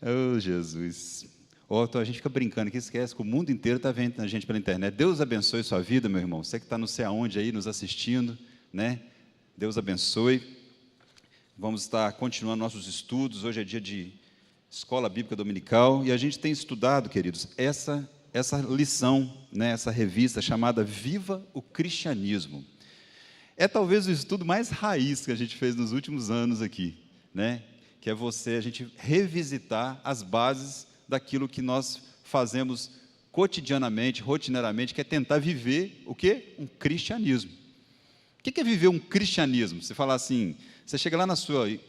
Oh, Jesus. Então a gente fica brincando aqui, esquece que o mundo inteiro está vendo a gente pela internet. Deus abençoe sua vida, meu irmão. Você que está não sei aonde aí, nos assistindo, né? Deus abençoe. Vamos estar continuando nossos estudos. Hoje é dia de Escola Bíblica Dominical. E a gente tem estudado, queridos, essa lição, né? Essa revista chamada Viva o Cristianismo. É talvez o estudo mais raiz que a gente fez nos últimos anos aqui, né? Que é a gente revisitar as bases daquilo que nós fazemos cotidianamente, rotineiramente, que é tentar viver o quê? Um cristianismo. O que é viver um cristianismo? Você fala assim, você chega lá na sua... E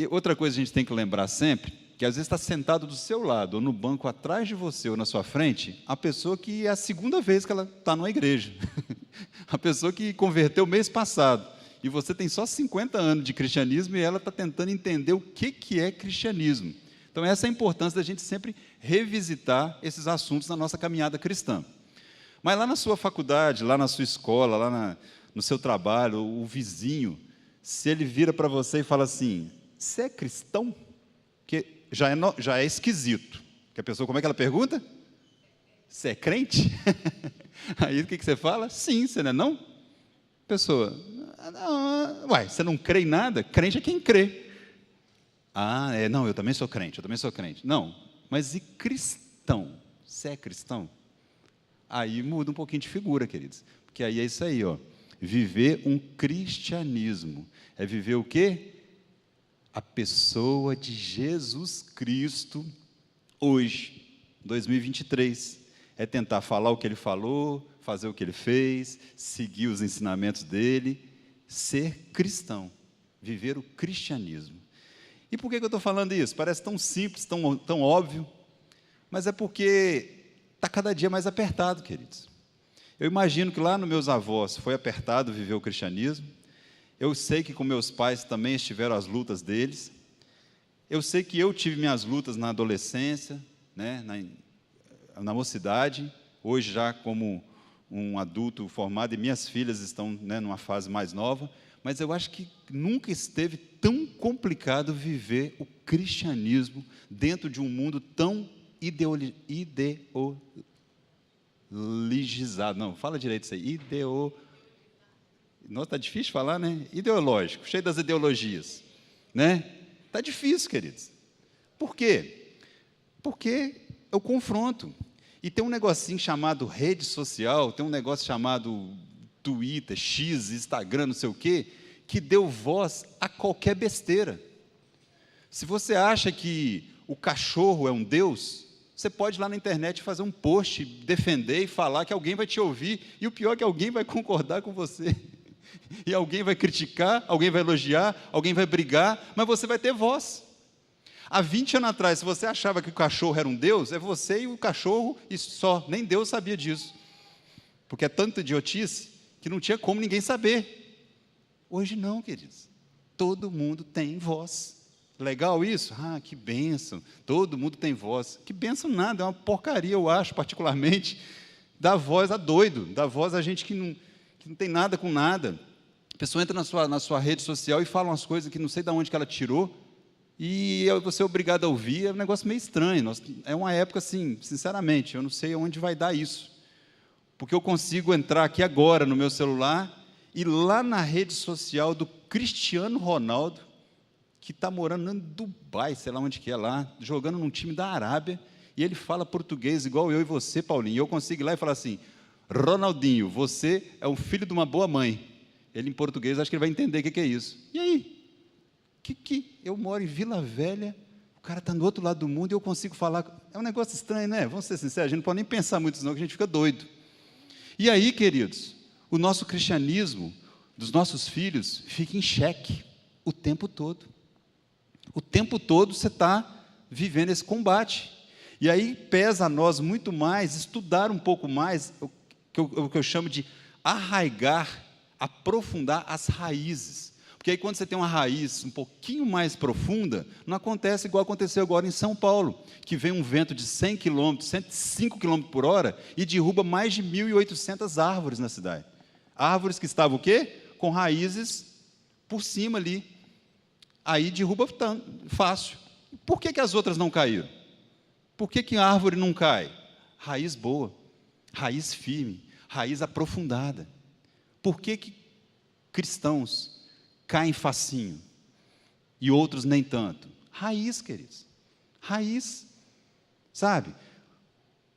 outra coisa que a gente tem que lembrar sempre, que às vezes está sentado do seu lado, ou no banco atrás de você, ou na sua frente, a pessoa que é a segunda vez que ela está numa igreja. A pessoa que converteu mês passado. E você tem só 50 anos de cristianismo e ela está tentando entender o que é cristianismo. Então, essa é a importância da gente sempre revisitar esses assuntos na nossa caminhada cristã. Mas lá na sua faculdade, lá na sua escola, lá no seu trabalho, o vizinho, se ele vira para você e fala assim, você é cristão? Que já é esquisito. Que a pessoa, como é que ela pergunta? Você é crente? Aí o que você fala? Sim, você não é não? Pessoa, não, você não crê em nada? Crente é quem crê. Não, eu também sou crente. Não, mas e cristão? Você é cristão? Aí muda um pouquinho de figura, queridos. Porque aí é isso aí, ó. Viver um cristianismo. É viver o quê? A pessoa de Jesus Cristo hoje, 2023. É tentar falar o que ele falou, fazer o que ele fez, seguir os ensinamentos dele, ser cristão, viver o cristianismo. E por que eu estou falando isso? Parece tão simples, tão óbvio, mas é porque está cada dia mais apertado, queridos. Eu imagino que lá nos meus avós foi apertado viver o cristianismo, eu sei que com meus pais também estiveram as lutas deles, eu sei que eu tive minhas lutas na adolescência, né, na mocidade, hoje já como um adulto formado, e minhas filhas estão, né, numa fase mais nova, mas eu acho que nunca esteve tão complicado viver o cristianismo dentro de um mundo tão ideologizado. Não, fala direito isso aí. Nossa, está difícil falar, né? Ideológico, cheio das ideologias. Né? Está difícil, queridos. Por quê? Porque é o confronto. E tem um negocinho chamado rede social, tem um negócio chamado Twitter, X, Instagram, não sei o quê, que deu voz a qualquer besteira. Se você acha que o cachorro é um Deus, você pode ir lá na internet fazer um post, defender e falar que alguém vai te ouvir, e o pior é que alguém vai concordar com você. E alguém vai criticar, alguém vai elogiar, alguém vai brigar, mas você vai ter voz. Há 20 anos atrás, se você achava que o cachorro era um Deus, é você e o cachorro e só. Nem Deus sabia disso. Porque é tanta idiotice que não tinha como ninguém saber. Hoje não, queridos. Todo mundo tem voz. Legal isso? Que bênção. Todo mundo tem voz. Que bênção nada, é uma porcaria, eu acho, particularmente. Dá voz a doido, dá voz a gente que não tem nada com nada. A pessoa entra na sua rede social e fala umas coisas que não sei de onde que ela tirou, e você é obrigado a ouvir, é um negócio meio estranho. É uma época assim, sinceramente, eu não sei onde vai dar isso, porque eu consigo entrar aqui agora no meu celular, e lá na rede social do Cristiano Ronaldo, que está morando em Dubai, sei lá onde que é lá, jogando num time da Arábia, e ele fala português igual eu e você, Paulinho, e eu consigo ir lá e falar assim, Ronaldinho, você é um filho de uma boa mãe. Ele em português, acho que ele vai entender o que é isso. E aí? Eu moro em Vila Velha, o cara está no outro lado do mundo e eu consigo falar. É um negócio estranho, né? Vamos ser sinceros, a gente não pode nem pensar muito senão que a gente fica doido. E aí, queridos, o nosso cristianismo, dos nossos filhos, fica em xeque o tempo todo. O tempo todo você está vivendo esse combate. E aí pesa a nós muito mais estudar um pouco mais o que eu chamo de arraigar, aprofundar as raízes. Porque aí quando você tem uma raiz um pouquinho mais profunda, não acontece igual aconteceu agora em São Paulo, que vem um vento de 100 km, 105 km por hora e derruba mais de 1.800 árvores na cidade. Árvores que estavam o quê? Com raízes por cima ali. Aí derruba fácil. Por que as outras não caíram? Por que a árvore não cai? Raiz boa, raiz firme, raiz aprofundada. Por que cristãos caem facinho e outros nem tanto? Raiz, queridos. Raiz. Sabe?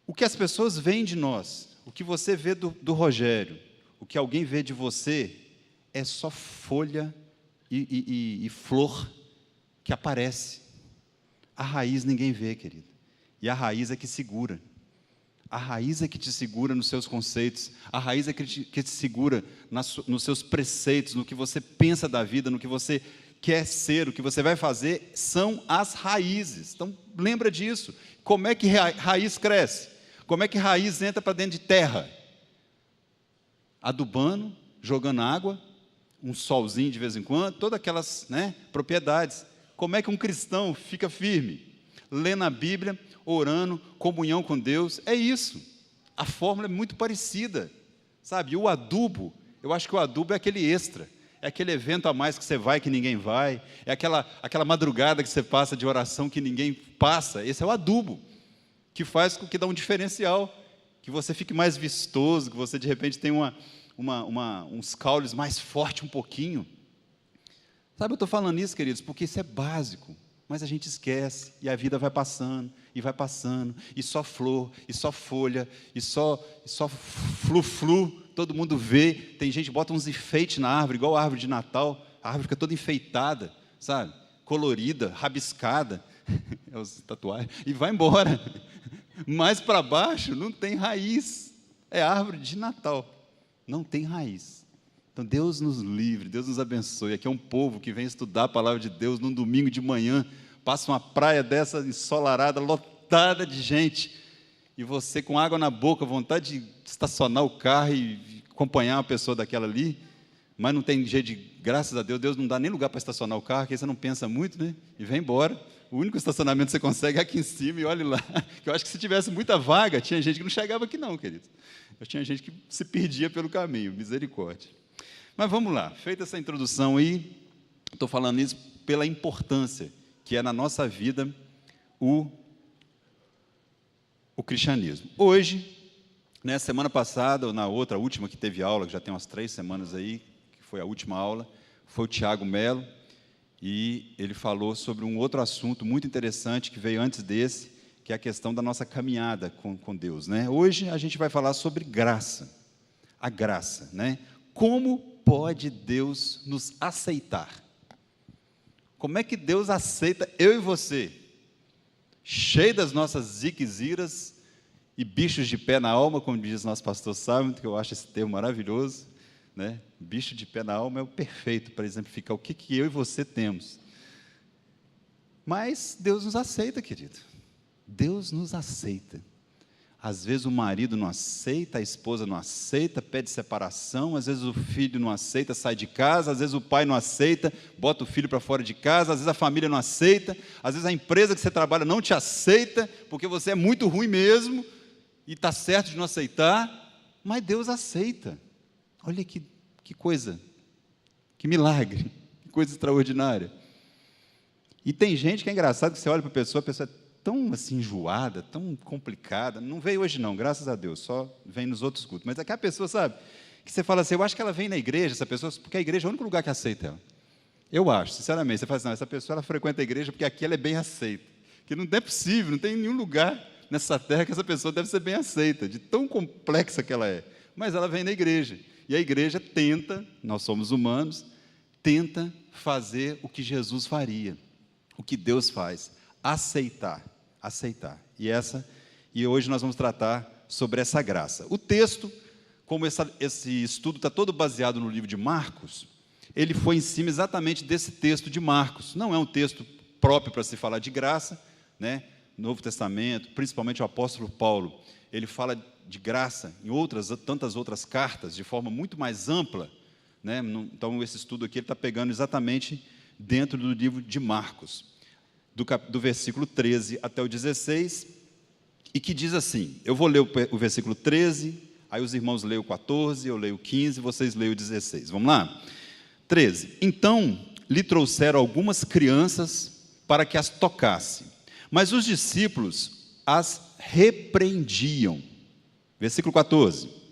O que as pessoas veem de nós, o que você vê do Rogério, o que alguém vê de você, é só folha e flor que aparece. A raiz ninguém vê, querido. E a raiz é que segura. A raiz é que te segura nos seus conceitos. A raiz é que te segura nos seus preceitos, no que você pensa da vida, no que você quer ser, o que você vai fazer, são as raízes. Então, lembra disso. Como é que raiz cresce? Como é que raiz entra para dentro de terra? Adubando, jogando água, um solzinho de vez em quando, todas aquelas, propriedades. Como é que um cristão fica firme? Lendo a Bíblia, orando, comunhão com Deus, é isso. A fórmula é muito parecida, sabe? E o adubo, eu acho que o adubo é aquele extra, é aquele evento a mais que você vai que ninguém vai, é aquela madrugada que você passa de oração que ninguém passa, esse é o adubo, que dá um diferencial, que você fique mais vistoso, que você de repente tenha uns caules mais fortes um pouquinho. Sabe, eu estou falando isso, queridos, porque isso é básico, mas a gente esquece, e a vida vai passando, e só flor, e só folha, e só flu-flu, todo mundo vê, tem gente que bota uns enfeites na árvore, igual a árvore de Natal, a árvore fica toda enfeitada, sabe, colorida, rabiscada, as tatuagens, e vai embora, mais para baixo não tem raiz, é árvore de Natal, não tem raiz. Então, Deus nos livre, Deus nos abençoe. Aqui é um povo que vem estudar a palavra de Deus num domingo de manhã, passa uma praia dessa ensolarada, lotada de gente, e você com água na boca, vontade de estacionar o carro e acompanhar uma pessoa daquela ali, mas não tem jeito de, graças a Deus, Deus não dá nem lugar para estacionar o carro, que aí você não pensa muito, né? E vem embora. O único estacionamento que você consegue é aqui em cima, e olhe lá, que eu acho que se tivesse muita vaga, tinha gente que não chegava aqui não, querido. Tinha gente que se perdia pelo caminho, misericórdia. Mas vamos lá, feita essa introdução aí, estou falando isso pela importância que é na nossa vida o cristianismo. Hoje, semana passada, ou na outra, a última que teve aula, que já tem umas 3 semanas aí, que foi a última aula, foi o Tiago Melo, e ele falou sobre um outro assunto muito interessante que veio antes desse, que é a questão da nossa caminhada com Deus. Hoje a gente vai falar sobre graça, a graça. Como pode Deus nos aceitar? Como é que Deus aceita eu e você, cheio das nossas ziques, iras e bichos de pé na alma, como diz nosso pastor Sábio, que eu acho esse termo maravilhoso, bicho de pé na alma é o perfeito para exemplificar o que eu e você temos. Mas Deus nos aceita, querido. Deus nos aceita. Às vezes o marido não aceita, a esposa não aceita, pede separação, às vezes o filho não aceita, sai de casa, às vezes o pai não aceita, bota o filho para fora de casa, às vezes a família não aceita, às vezes a empresa que você trabalha não te aceita, porque você é muito ruim mesmo, e está certo de não aceitar, mas Deus aceita. Olha que coisa, que milagre, que coisa extraordinária. E tem gente que é engraçado, que você olha para a pessoa é tão assim enjoada, tão complicada, não veio hoje não, graças a Deus, só vem nos outros cultos, mas é que a pessoa, sabe, que você fala assim, eu acho que ela vem na igreja, essa pessoa, porque a igreja é o único lugar que aceita ela. Eu acho, sinceramente, você fala assim, não, essa pessoa ela frequenta a igreja porque aqui ela é bem aceita, que não é possível, não tem nenhum lugar nessa terra que essa pessoa deve ser bem aceita, de tão complexa que ela é, mas ela vem na igreja, e a igreja tenta, nós somos humanos, tenta fazer o que Jesus faria, o que Deus faz, aceitar. E hoje nós vamos tratar sobre essa graça. O texto, como esse estudo está todo baseado no livro de Marcos, ele foi em cima exatamente desse texto de Marcos. Não é um texto próprio para se falar de graça, Novo Testamento, principalmente o apóstolo Paulo, ele fala de graça em tantas outras cartas, de forma muito mais ampla, Então esse estudo aqui ele está pegando exatamente dentro do livro de Marcos. Do versículo 13 até o 16, e que diz assim, eu vou ler o versículo 13, aí os irmãos leem o 14, eu leio o 15, vocês leem o 16, vamos lá? 13, então lhe trouxeram algumas crianças para que as tocasse. Mas os discípulos as repreendiam. Versículo 14.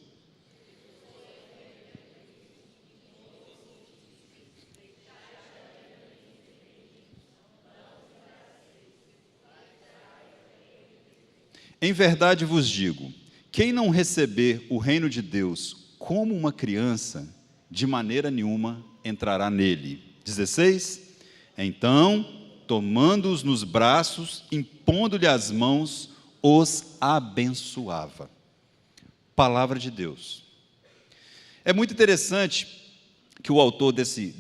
Em verdade vos digo, quem não receber o reino de Deus como uma criança, de maneira nenhuma entrará nele. 16. Então, tomando-os nos braços, impondo-lhe as mãos, os abençoava. Palavra de Deus. É muito interessante que o autor desse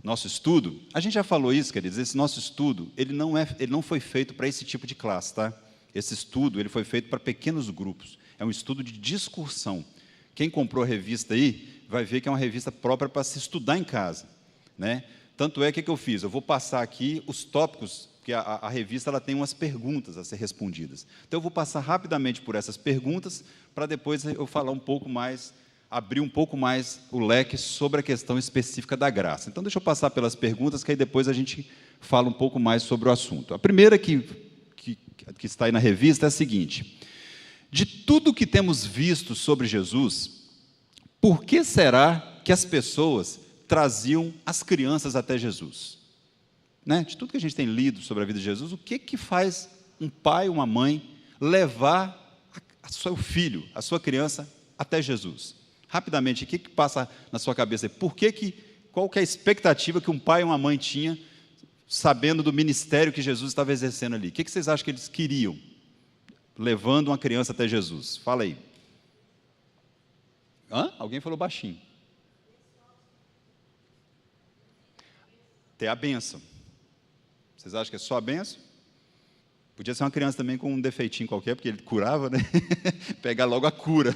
nosso estudo, a gente já falou isso, queridos, esse nosso estudo, ele não foi feito para esse tipo de classe, tá? Esse estudo, ele foi feito para pequenos grupos. É um estudo de discussão. Quem comprou a revista aí, vai ver que é uma revista própria para se estudar em casa, né? Tanto é que eu fiz, eu vou passar aqui os tópicos, porque a revista ela tem umas perguntas a ser respondidas. Então, eu vou passar rapidamente por essas perguntas, para depois eu falar um pouco mais, abrir um pouco mais o leque sobre a questão específica da graça. Então, deixa eu passar pelas perguntas, que aí depois a gente fala um pouco mais sobre o assunto. A primeira que está aí na revista é a seguinte: de tudo que temos visto sobre Jesus, por que será que as pessoas traziam as crianças até Jesus? Né? De tudo que a gente tem lido sobre a vida de Jesus, o que faz um pai, uma mãe, levar a seu filho, a sua criança, até Jesus? Rapidamente, o que passa na sua cabeça? Qual que é a expectativa que um pai e uma mãe tinham, sabendo do ministério que Jesus estava exercendo ali? O que vocês acham que eles queriam, levando uma criança até Jesus? Fala aí. Alguém falou baixinho. Ter a bênção. Vocês acham que é só a bênção? Podia ser uma criança também com um defeitinho qualquer, porque ele curava, né? Pegar logo a cura.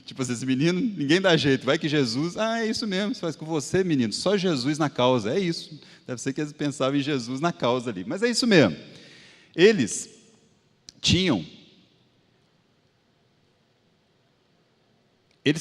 Tipo assim, esse menino, ninguém dá jeito. Vai que Jesus, é isso mesmo, você faz com você, menino. Só Jesus na causa, é isso. Deve ser que eles pensavam em Jesus na causa ali. Mas é isso mesmo. Eles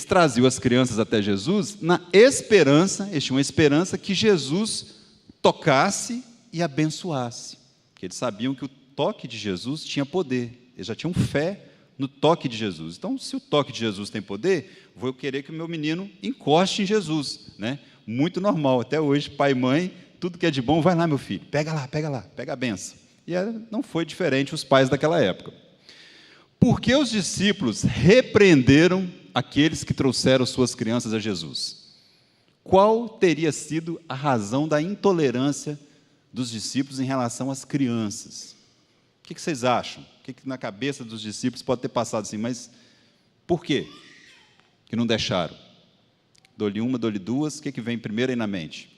traziam as crianças até Jesus na esperança, eles tinham uma esperança que Jesus tocasse e abençoasse. Porque eles sabiam que o toque de Jesus tinha poder. Eles já tinham fé no toque de Jesus. Então, se o toque de Jesus tem poder, vou querer que o meu menino encoste em Jesus, né? Muito normal. Até hoje, pai e mãe, tudo que é de bom, vai lá, meu filho, pega lá, pega a benção. E não foi diferente os pais daquela época. Por que os discípulos repreenderam aqueles que trouxeram suas crianças a Jesus? Qual teria sido a razão da intolerância dos discípulos em relação às crianças? O que vocês acham? O que na cabeça dos discípulos pode ter passado assim? Mas por quê que não deixaram? Dou-lhe uma, dou-lhe duas, o que vem primeiro aí na mente?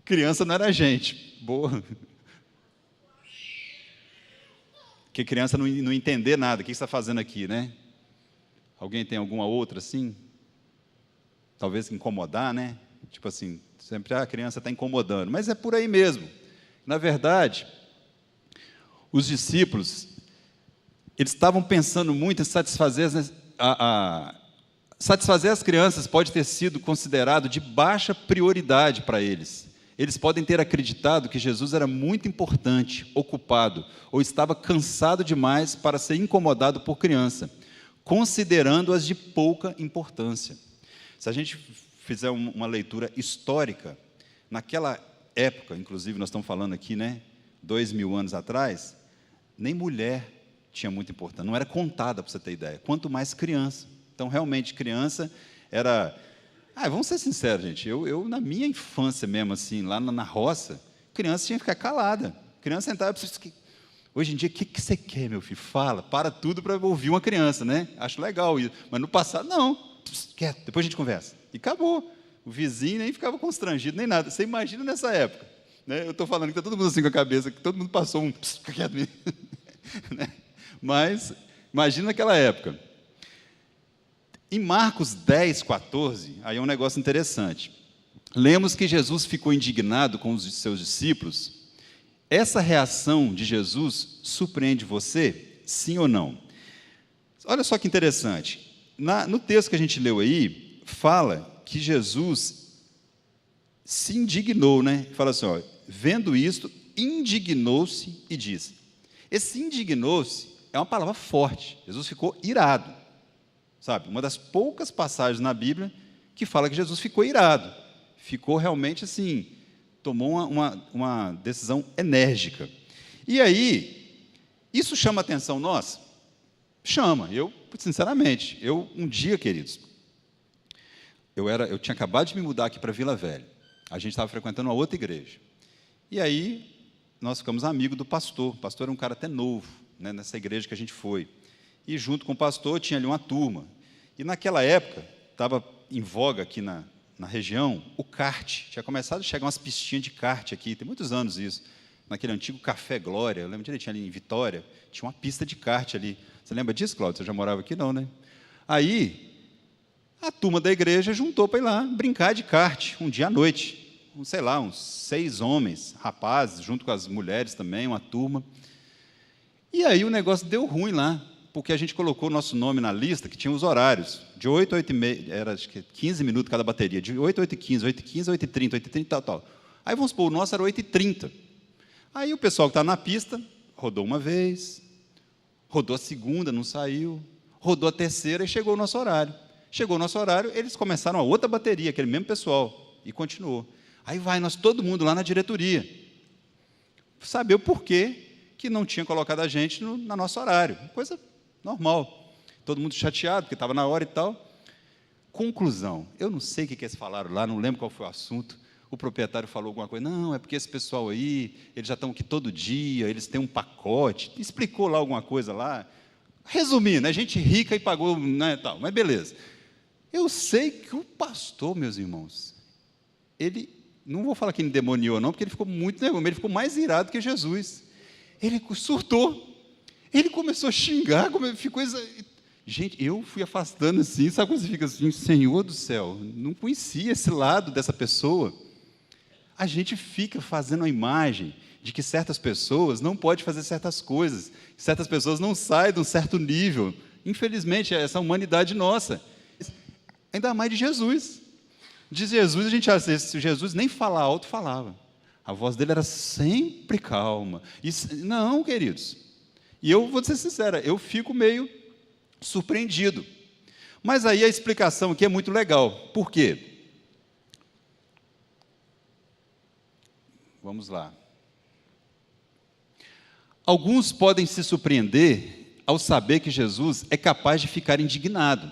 Criança não era gente. Boa. Porque criança não entender nada. O que você está fazendo aqui, né? Alguém tem alguma outra assim? Talvez incomodar, né? Tipo assim, sempre a criança está incomodando. Mas é por aí mesmo. Na verdade, os discípulos, eles estavam pensando muito em satisfazer satisfazer as crianças pode ter sido considerado de baixa prioridade para eles. Eles podem ter acreditado que Jesus era muito importante, ocupado, ou estava cansado demais para ser incomodado por criança, considerando-as de pouca importância. Se a gente fizer uma leitura histórica, naquela época, inclusive nós estamos falando aqui, né, 2000 anos atrás, nem mulher tinha muita importância, não era contada, para você ter ideia, quanto mais criança. Então, realmente, criança era... vamos ser sinceros, gente, eu na minha infância mesmo, assim, lá na roça, criança tinha que ficar calada. Criança sentava, hoje em dia, o que você quer, meu filho? Fala, para tudo para ouvir uma criança, né? Acho legal isso. Mas no passado, não, quieto, depois a gente conversa. E acabou. O vizinho nem ficava constrangido, nem nada. Você imagina nessa época, né? Eu estou falando que está todo mundo assim com a cabeça, que todo mundo passou fica quieto, né? Mas, imagina naquela época. Em Marcos 10, 14, aí é um negócio interessante. Lemos que Jesus ficou indignado com os seus discípulos. Essa reação de Jesus surpreende você? Sim ou não? Olha só que interessante. No texto que a gente leu aí, fala que Jesus se indignou, né? Fala assim, ó, vendo isto, indignou-se e disse. Esse indignou-se é uma palavra forte. Jesus ficou irado, sabe? Uma das poucas passagens na Bíblia que fala que Jesus ficou irado. Ficou realmente assim, tomou uma decisão enérgica. E aí, isso chama atenção nossa? Chama. Eu, sinceramente, um dia, queridos, eu tinha acabado de me mudar aqui para Vila Velha. A gente estava frequentando uma outra igreja. E aí, nós ficamos amigos do pastor. O pastor era um cara até novo, né, nessa igreja que a gente foi. E junto com o pastor tinha ali uma turma. E naquela época, estava em voga aqui na região, o kart. Tinha começado a chegar umas pistinhas de kart aqui, tem muitos anos isso. Naquele antigo Café Glória, eu lembro direitinho ali em Vitória, tinha uma pista de kart ali. Você lembra disso, Cláudio? Você já morava aqui? Não, né? Aí, a turma da igreja juntou para ir lá brincar de kart, um dia à noite. Sei lá, uns 6 homens, rapazes, junto com as mulheres também, uma turma. E aí o negócio deu ruim lá, porque a gente colocou o nosso nome na lista, que tinha os horários, de 8 a 8 e meia, era acho que 15 minutos cada bateria, de 8 a 8 e 15, 8 e 15 a 8 e 30, 8 e 30, tal. Aí vamos supor, o nosso era 8 e 30. Aí o pessoal que está na pista, rodou uma vez, rodou a segunda, não saiu, rodou a terceira e chegou o nosso horário. Chegou o nosso horário, eles começaram a outra bateria, aquele mesmo pessoal, e continuou. Aí vai nós, todo mundo lá na diretoria, saber o porquê que não tinha colocado a gente no nosso horário. Coisa normal. Todo mundo chateado, porque estava na hora e tal. Conclusão, eu não sei o que eles falaram lá, não lembro qual foi o assunto. O proprietário falou alguma coisa, não, é porque esse pessoal aí, eles já estão aqui todo dia, eles têm um pacote, explicou lá alguma coisa lá. Resumindo, é gente rica e pagou, né, tal, mas beleza. Eu sei que o pastor, meus irmãos, ele, não vou falar que endemoniou não, porque ele ficou muito nervoso, ele ficou mais irado que Jesus. Ele surtou, ele começou a xingar, ficou... Gente, eu fui afastando assim, sabe quando você fica assim, Senhor do céu, não conhecia esse lado dessa pessoa. A gente fica fazendo a imagem de que certas pessoas não podem fazer certas coisas, certas pessoas não saem de um certo nível. Infelizmente, é essa humanidade nossa. Ainda mais de Jesus. De Jesus, a gente acha que Jesus nem falar alto falava. A voz dele era sempre calma. Não, queridos. E eu vou ser sincero, eu fico meio surpreendido. Mas aí a explicação aqui é muito legal. Por quê? Vamos lá. Alguns podem se surpreender ao saber que Jesus é capaz de ficar indignado,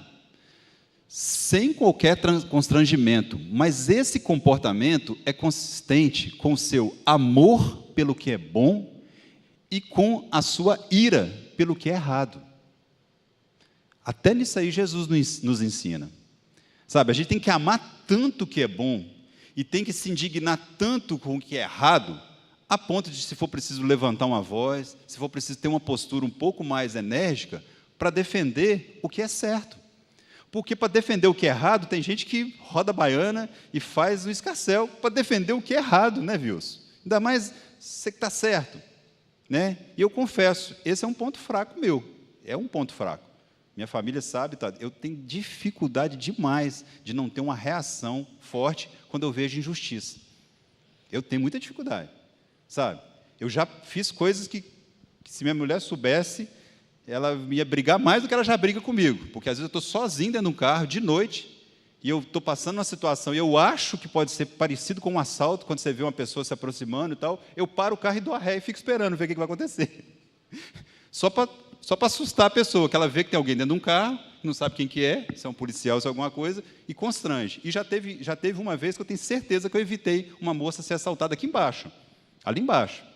sem qualquer constrangimento, mas esse comportamento é consistente com o seu amor pelo que é bom e com a sua ira pelo que é errado. Até nisso aí Jesus nos ensina. Sabe, a gente tem que amar tanto o que é bom e tem que se indignar tanto com o que é errado, a ponto de, se for preciso levantar uma voz, se for preciso ter uma postura um pouco mais enérgica, para defender o que é certo. Porque para defender o que é errado, tem gente que roda a baiana e faz o escarcéu para defender o que é errado, né, Wilson? Ainda mais você que está certo. Né? E eu confesso, esse é um ponto fraco meu, é um ponto fraco. Minha família sabe, tá? Eu tenho dificuldade demais de não ter uma reação forte quando eu vejo injustiça. Eu tenho muita dificuldade, sabe? Eu já fiz coisas que se minha mulher soubesse, ela ia brigar mais do que ela já briga comigo, porque às vezes eu estou sozinho dentro de um carro, de noite, e eu estou passando uma situação, e eu acho que pode ser parecido com um assalto, quando você vê uma pessoa se aproximando e tal, eu paro o carro e dou a ré e fico esperando ver o que vai acontecer. Só para assustar a pessoa, que ela vê que tem alguém dentro de um carro, não sabe quem que é, se é um policial, se é alguma coisa, e constrange. E já teve uma vez que eu tenho certeza que eu evitei uma moça ser assaltada aqui embaixo, ali embaixo.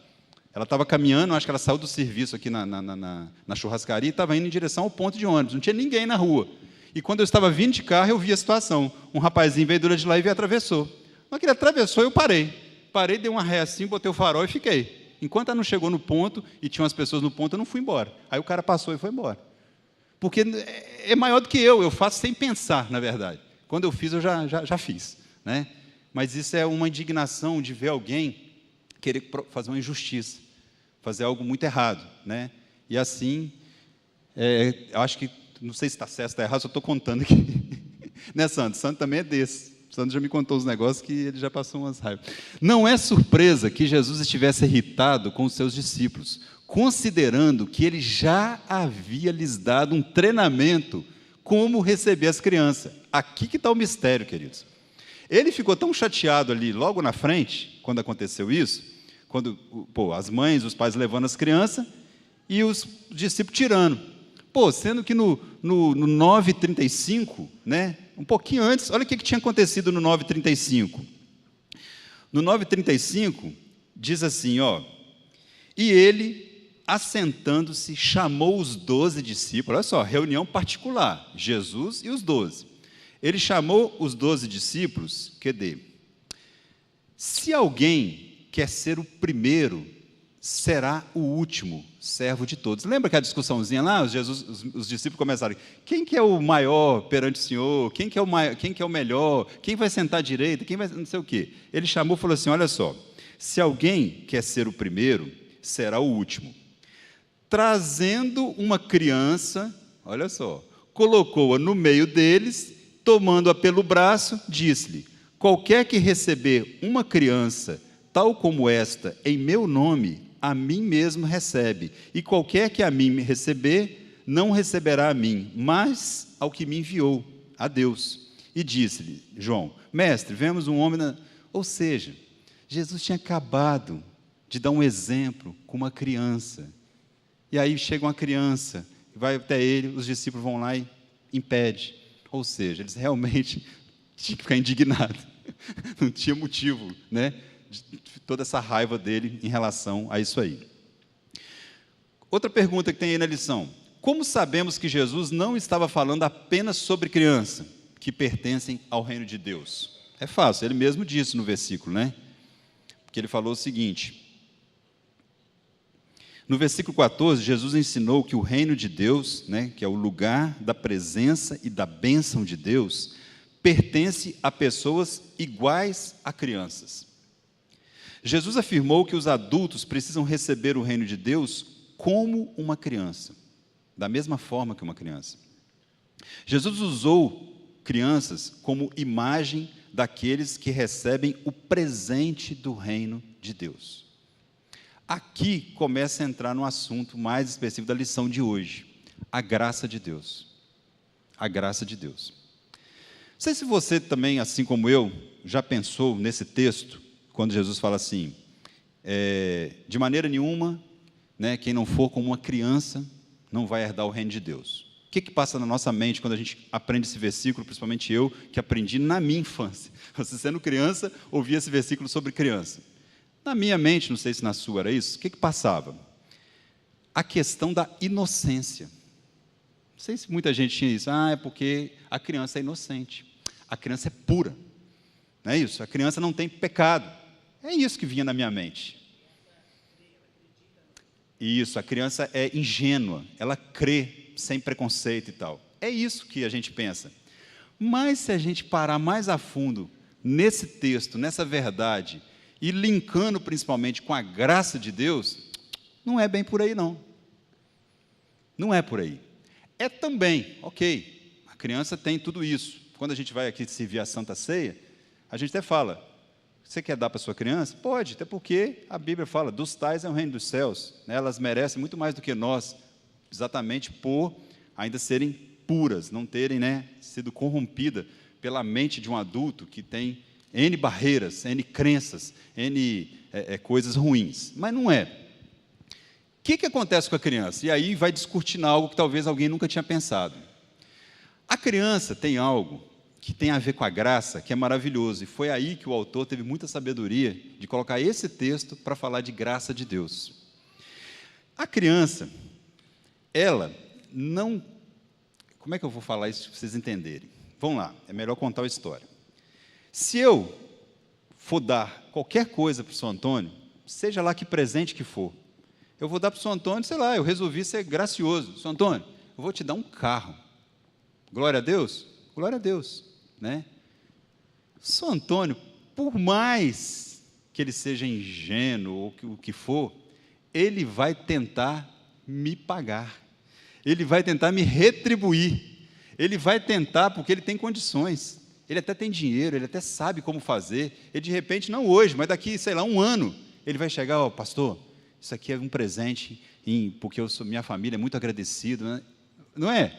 Ela estava caminhando, acho que ela saiu do serviço aqui na churrascaria e estava indo em direção ao ponto de ônibus, não tinha ninguém na rua. E quando eu estava vindo de carro, eu vi a situação. Um rapazinho veio de lá e atravessou. Na hora que ele atravessou, eu parei. Parei, dei uma ré assim, botei o farol e fiquei. Enquanto ela não chegou no ponto, e tinha umas pessoas no ponto, eu não fui embora. Aí o cara passou e foi embora. Porque é maior do que eu faço sem pensar, na verdade. Quando eu fiz, eu já fiz. Né? Mas isso é uma indignação de ver alguém querer fazer uma injustiça, fazer algo muito errado. Né? E assim, eu acho que, não sei se está certo ou está errado, só estou contando aqui. Né, Santo? Santo também é desse. O Sandro já me contou os negócios que ele já passou umas raivas. Não é surpresa que Jesus estivesse irritado com os seus discípulos, considerando que ele já havia lhes dado um treinamento como receber as crianças. Aqui que está o mistério, queridos. Ele ficou tão chateado ali, logo na frente, quando aconteceu isso, quando as mães, os pais levando as crianças e os discípulos tirando. Sendo que no 9:35, né, um pouquinho antes, olha o que tinha acontecido no 9:35. No 9:35, diz assim, e ele, assentando-se, chamou os 12 discípulos, olha só, reunião particular, Jesus e os 12. Ele chamou os 12 discípulos, se alguém quer ser o primeiro, será o último servo de todos. Lembra que a discussãozinha lá, os discípulos começaram, quem que é o maior perante o Senhor? Quem que é o melhor? Quem vai sentar à direita? Quem vai não sei o quê? Ele chamou e falou assim, olha só, se alguém quer ser o primeiro, será o último. Trazendo uma criança, olha só, colocou-a no meio deles, tomando-a pelo braço, disse-lhe, qualquer que receber uma criança, tal como esta, em meu nome, a mim mesmo recebe, e qualquer que a mim me receber, não receberá a mim, mas ao que me enviou, a Deus. E disse-lhe, João, mestre, vemos um homem, ou seja, Jesus tinha acabado de dar um exemplo com uma criança, e aí chega uma criança, vai até ele, os discípulos vão lá e impede, ou seja, eles realmente tinham que ficar indignados, não tinha motivo, né, de toda essa raiva dele em relação a isso aí. Outra pergunta que tem aí na lição, como sabemos que Jesus não estava falando apenas sobre crianças que pertencem ao reino de Deus? É fácil, ele mesmo disse no versículo, né? Porque ele falou o seguinte, no versículo 14, Jesus ensinou que o reino de Deus, né, que é o lugar da presença e da bênção de Deus, pertence a pessoas iguais a crianças. Jesus afirmou que os adultos precisam receber o reino de Deus como uma criança, da mesma forma que uma criança. Jesus usou crianças como imagem daqueles que recebem o presente do reino de Deus. Aqui começa a entrar no assunto mais específico da lição de hoje, a graça de Deus. A graça de Deus. Não sei se você também, assim como eu, já pensou nesse texto, quando Jesus fala assim, de maneira nenhuma, né, quem não for como uma criança, não vai herdar o reino de Deus. O que passa na nossa mente quando a gente aprende esse versículo, principalmente eu, que aprendi na minha infância? Você sendo criança, ouvia esse versículo sobre criança. Na minha mente, não sei se na sua era isso, o que passava? A questão da inocência. Não sei se muita gente tinha isso. É porque a criança é inocente. A criança é pura. Não é isso? A criança não tem pecado. É isso que vinha na minha mente. Isso, a criança é ingênua, ela crê sem preconceito e tal. É isso que a gente pensa. Mas se a gente parar mais a fundo nesse texto, nessa verdade, e linkando principalmente com a graça de Deus, não é bem por aí não. Não é por aí. É também, ok, a criança tem tudo isso. Quando a gente vai aqui servir a Santa Ceia, a gente até fala, você quer dar para sua criança? Pode, até porque a Bíblia fala, dos tais é o reino dos céus, né? Elas merecem muito mais do que nós, exatamente por ainda serem puras, não terem, né, sido corrompidas pela mente de um adulto que tem N barreiras, N crenças, N coisas ruins, mas não é. O que acontece com a criança? E aí vai descortinar algo que talvez alguém nunca tinha pensado. A criança tem algo que tem a ver com a graça, que é maravilhoso, e foi aí que o autor teve muita sabedoria de colocar esse texto para falar de graça de Deus. A criança, ela não... Como é que eu vou falar isso para vocês entenderem? Vamos lá, é melhor contar a história. Se eu for dar qualquer coisa para o São Antônio, seja lá que presente que for, eu vou dar para o São Antônio, sei lá, eu resolvi ser gracioso. São Antônio, eu vou te dar um carro. Glória a Deus? Glória a Deus. Né? São Antônio, por mais que ele seja ingênuo ou o que for, ele vai tentar me pagar, ele vai tentar me retribuir, ele vai tentar, porque ele tem condições, ele até tem dinheiro, ele até sabe como fazer, ele de repente, não hoje, mas daqui, sei lá, um ano, ele vai chegar, ó, pastor, isso aqui é um presente, porque minha família é muito agradecida, né? Não é?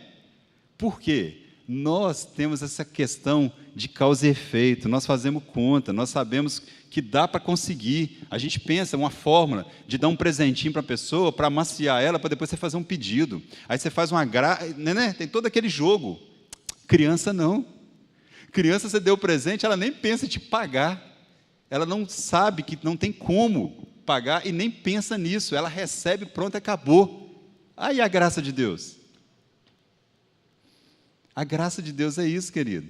Por quê? Nós temos essa questão de causa e efeito, nós fazemos conta, nós sabemos que dá para conseguir. A gente pensa uma fórmula de dar um presentinho para a pessoa, para amaciar ela, para depois você fazer um pedido. Aí você faz uma né? Tem todo aquele jogo. Criança não. Criança, você deu o presente, ela nem pensa em te pagar. Ela não sabe que não tem como pagar e nem pensa nisso. Ela recebe, pronto, acabou. Aí a graça de Deus. A graça de Deus é isso, querido.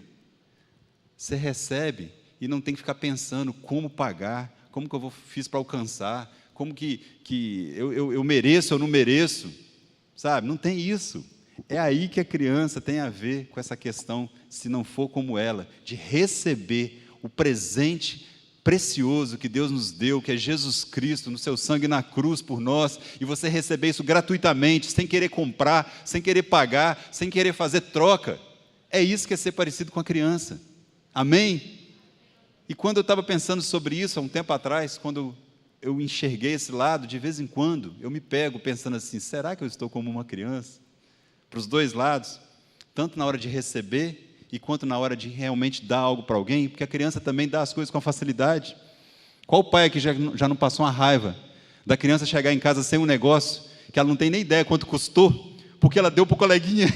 Você recebe e não tem que ficar pensando como pagar, como que eu fiz para alcançar, como que eu mereço ou não mereço, sabe? Não tem isso. É aí que a criança tem a ver com essa questão, se não for como ela, de receber o presente precioso que Deus nos deu, que é Jesus Cristo, no seu sangue na cruz por nós, e você receber isso gratuitamente, sem querer comprar, sem querer pagar, sem querer fazer troca. É isso que é ser parecido com a criança. Amém? E quando eu estava pensando sobre isso, há um tempo atrás, quando eu enxerguei esse lado, de vez em quando, eu me pego pensando assim, será que eu estou como uma criança? Para os dois lados, tanto na hora de receber, e quanto na hora de realmente dar algo para alguém, porque a criança também dá as coisas com facilidade. Qual pai aqui já não passou uma raiva da criança chegar em casa sem um negócio, que ela não tem nem ideia quanto custou, porque ela deu para o coleguinha,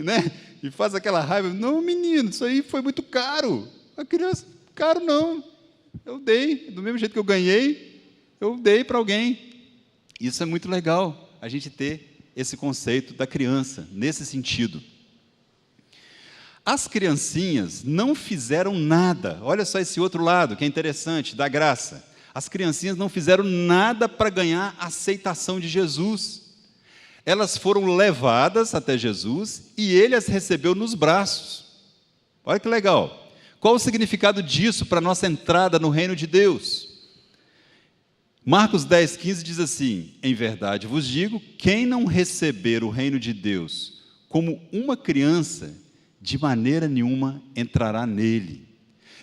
né? E faz aquela raiva, não menino, isso aí foi muito caro, a criança, caro não, eu dei, do mesmo jeito que eu ganhei, eu dei para alguém. Isso é muito legal, a gente ter esse conceito da criança, nesse sentido. As criancinhas não fizeram nada, olha só esse outro lado, que é interessante, da graça. As criancinhas não fizeram nada para ganhar a aceitação de Jesus. Elas foram levadas até Jesus e ele as recebeu nos braços. Olha que legal. Qual o significado disso para a nossa entrada no reino de Deus? Marcos 10,15 diz assim, em verdade vos digo, quem não receber o reino de Deus como uma criança, de maneira nenhuma entrará nele.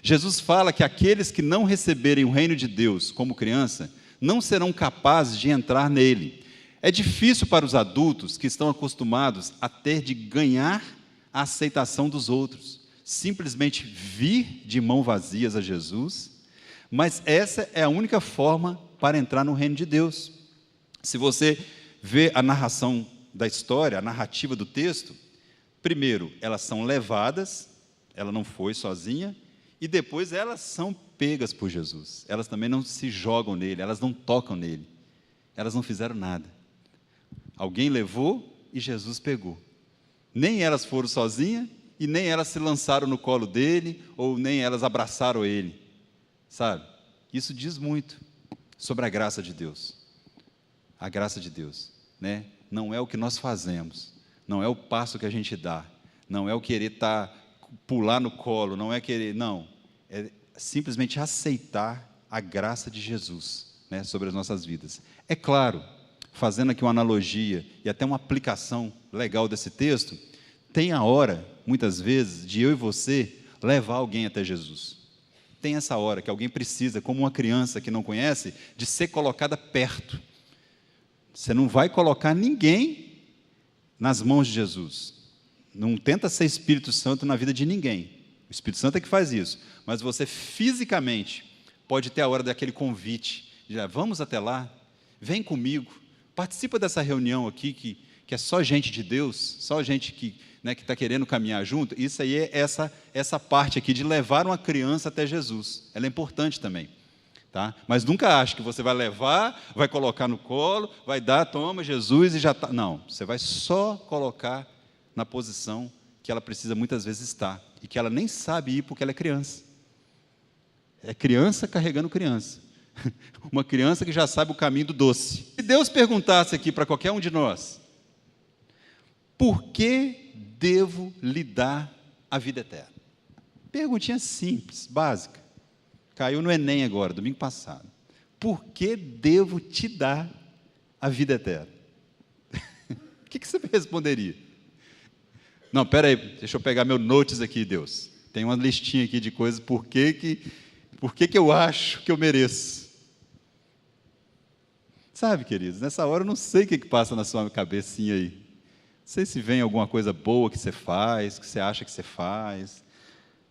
Jesus fala que aqueles que não receberem o reino de Deus como criança, não serão capazes de entrar nele. É difícil para os adultos que estão acostumados a ter de ganhar a aceitação dos outros, simplesmente vir de mãos vazias a Jesus, mas essa é a única forma para entrar no reino de Deus. Se você vê a narração da história, a narrativa do texto, primeiro, elas são levadas, ela não foi sozinha, e depois elas são pegas por Jesus. Elas também não se jogam nele, elas não tocam nele. Elas não fizeram nada. Alguém levou e Jesus pegou. Nem elas foram sozinhas, e nem elas se lançaram no colo dele, ou nem elas abraçaram ele. Sabe? Isso diz muito sobre a graça de Deus. A graça de Deus, né? Não é o que nós fazemos, não é o passo que a gente dá, não é o querer pular no colo, não é querer, não, é simplesmente aceitar a graça de Jesus, né, sobre as nossas vidas. É claro, fazendo aqui uma analogia e até uma aplicação legal desse texto, tem a hora, muitas vezes, de eu e você levar alguém até Jesus. Tem essa hora que alguém precisa, como uma criança que não conhece, de ser colocada perto. Você não vai colocar ninguém nas mãos de Jesus. Não tenta ser Espírito Santo na vida de ninguém. O Espírito Santo é que faz isso. Mas você fisicamente pode ter a hora daquele convite. De, vamos até lá, vem comigo, participa dessa reunião aqui, que é só gente de Deus, só gente que está querendo caminhar junto. Isso aí é essa parte aqui de levar uma criança até Jesus. Ela é importante também. Tá? Mas nunca ache que você vai levar, vai colocar no colo, vai dar, toma Jesus e já está. Não, você vai só colocar na posição que ela precisa muitas vezes estar, e que ela nem sabe ir porque ela é criança. É criança carregando criança. Uma criança que já sabe o caminho do doce. Se Deus perguntasse aqui para qualquer um de nós, por que devo lhe dar a vida eterna? Perguntinha simples, básica. Caiu no Enem agora, domingo passado. Por que devo te dar a vida eterna? O que você responderia? Não, espera aí, deixa eu pegar meu notes aqui, Deus. Tem uma listinha aqui de coisas, por que eu acho que eu mereço. Sabe, queridos, nessa hora eu não sei o que passa na sua cabecinha aí. Não sei se vem alguma coisa boa que você faz, que você acha que você faz.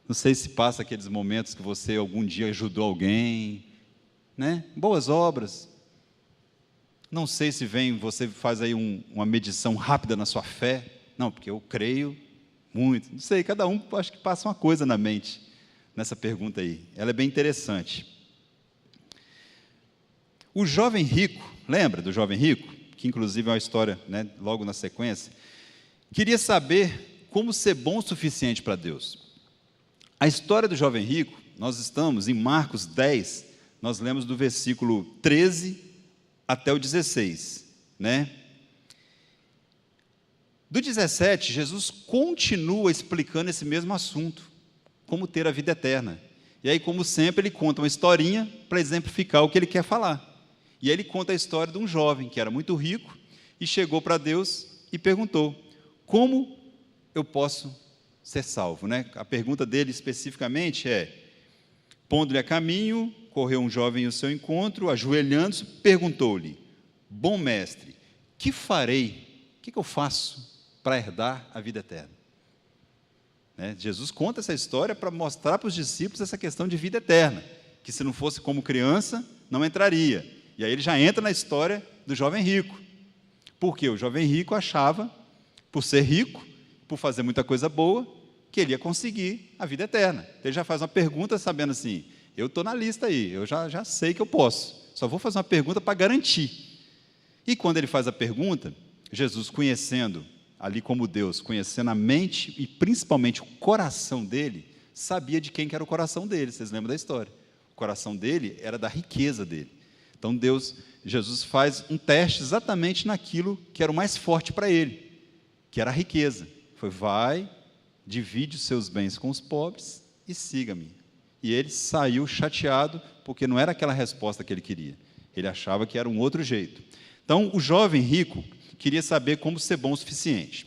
Não sei se passa aqueles momentos que você algum dia ajudou alguém, né? Boas obras. Não sei se você faz aí uma medição rápida na sua fé. Não, porque eu creio muito. Não sei, cada um acho que passa uma coisa na mente nessa pergunta aí. Ela é bem interessante. O jovem rico, lembra do jovem rico? Que inclusive é uma história, né, logo na sequência. Queria saber como ser bom o suficiente para Deus. A história do jovem rico, nós estamos em Marcos 10, nós lemos do versículo 13 até o 16, né? Do 17, Jesus continua explicando esse mesmo assunto, como ter a vida eterna. E aí, como sempre, ele conta uma historinha para exemplificar o que ele quer falar. E aí ele conta a história de um jovem que era muito rico e chegou para Deus e perguntou: como eu posso ser salvo, né? A pergunta dele especificamente é: pondo-lhe a caminho, correu um jovem ao seu encontro, ajoelhando-se, perguntou-lhe: bom mestre, que farei? O que eu faço para herdar a vida eterna? Né? Jesus conta essa história para mostrar para os discípulos essa questão de vida eterna, que se não fosse como criança, não entraria. E aí ele já entra na história do jovem rico. Porque o jovem rico achava, por ser rico, por fazer muita coisa boa, que ele ia conseguir a vida eterna. Então ele já faz uma pergunta sabendo assim: eu estou na lista aí, eu já sei que eu posso, só vou fazer uma pergunta para garantir. E quando ele faz a pergunta, Jesus, conhecendo ali como Deus, conhecendo a mente e principalmente o coração dele, sabia de quem que era o coração dele. Vocês lembram da história? O coração dele era da riqueza dele. Então Jesus faz um teste exatamente naquilo que era o mais forte para ele, que era a riqueza. Foi: vai, divide os seus bens com os pobres e siga-me. E ele saiu chateado, porque não era aquela resposta que ele queria. Ele achava que era um outro jeito. Então, o jovem rico queria saber como ser bom o suficiente.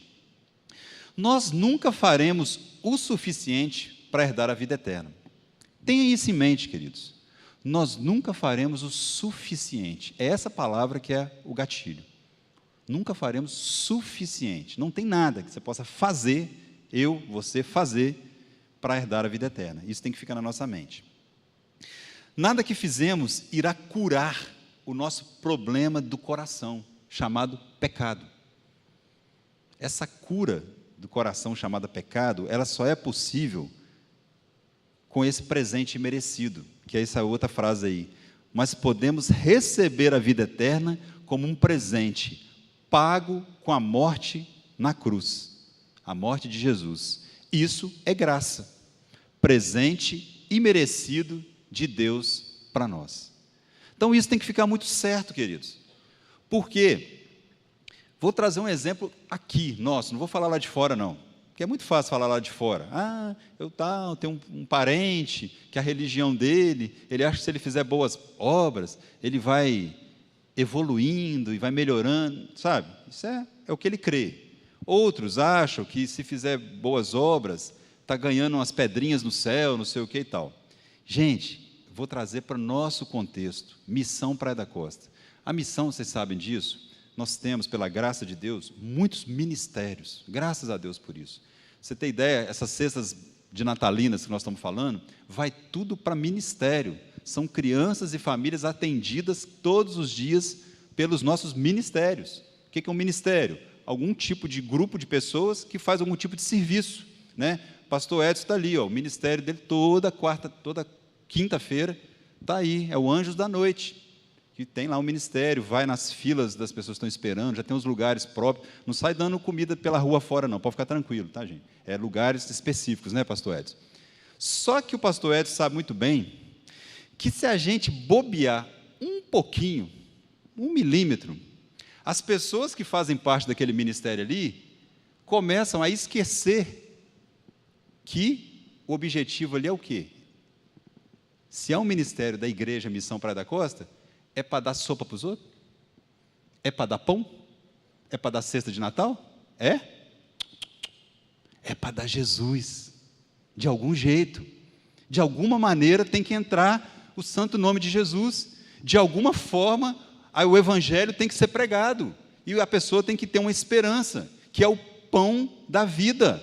Nós nunca faremos o suficiente para herdar a vida eterna. Tenha isso em mente, queridos. Nós nunca faremos o suficiente. É essa palavra que é o gatilho. Nunca faremos suficiente. Não tem nada que você possa fazer, você fazer, para herdar a vida eterna. Isso tem que ficar na nossa mente. Nada que fizemos irá curar o nosso problema do coração, chamado pecado. Essa cura do coração chamada pecado, ela só é possível com esse presente merecido, que é essa outra frase aí. Mas podemos receber a vida eterna como um presente pago com a morte na cruz, a morte de Jesus. Isso é graça, presente e merecido de Deus para nós. Então isso tem que ficar muito certo, queridos. Por quê? Vou trazer um exemplo aqui, nosso, não vou falar lá de fora não, porque é muito fácil falar lá de fora. Eu tenho um parente que a religião dele, ele acha que se ele fizer boas obras, ele vai evoluindo e vai melhorando, sabe? Isso é o que ele crê. Outros acham que se fizer boas obras, está ganhando umas pedrinhas no céu, não sei o que e tal. Gente, vou trazer para o nosso contexto, Missão Praia da Costa. A missão, vocês sabem disso, nós temos, pela graça de Deus, muitos ministérios, graças a Deus por isso. Você tem ideia, essas cestas de natalinas que nós estamos falando, vai tudo para ministério. São crianças e famílias atendidas todos os dias pelos nossos ministérios. O que é um ministério? Algum tipo de grupo de pessoas que faz algum tipo de serviço, né? Pastor Edson está ali, o ministério dele toda quinta-feira está aí, é o Anjos da Noite, que tem lá um ministério, vai nas filas das pessoas que estão esperando, já tem os lugares próprios, não sai dando comida pela rua fora não, pode ficar tranquilo, tá, gente? É lugares específicos, né, pastor Edson? Só que o pastor Edson sabe muito bem que se a gente bobear um pouquinho, 1 milímetro, as pessoas que fazem parte daquele ministério ali começam a esquecer que o objetivo ali é o quê? Se é um ministério da Igreja Missão Praia da Costa, é para dar sopa para os outros? É para dar pão? É para dar cesta de Natal? É? É para dar Jesus. De algum jeito. De alguma maneira tem que entrar o santo nome de Jesus. De alguma forma, o evangelho tem que ser pregado. E a pessoa tem que ter uma esperança, que é o pão da vida.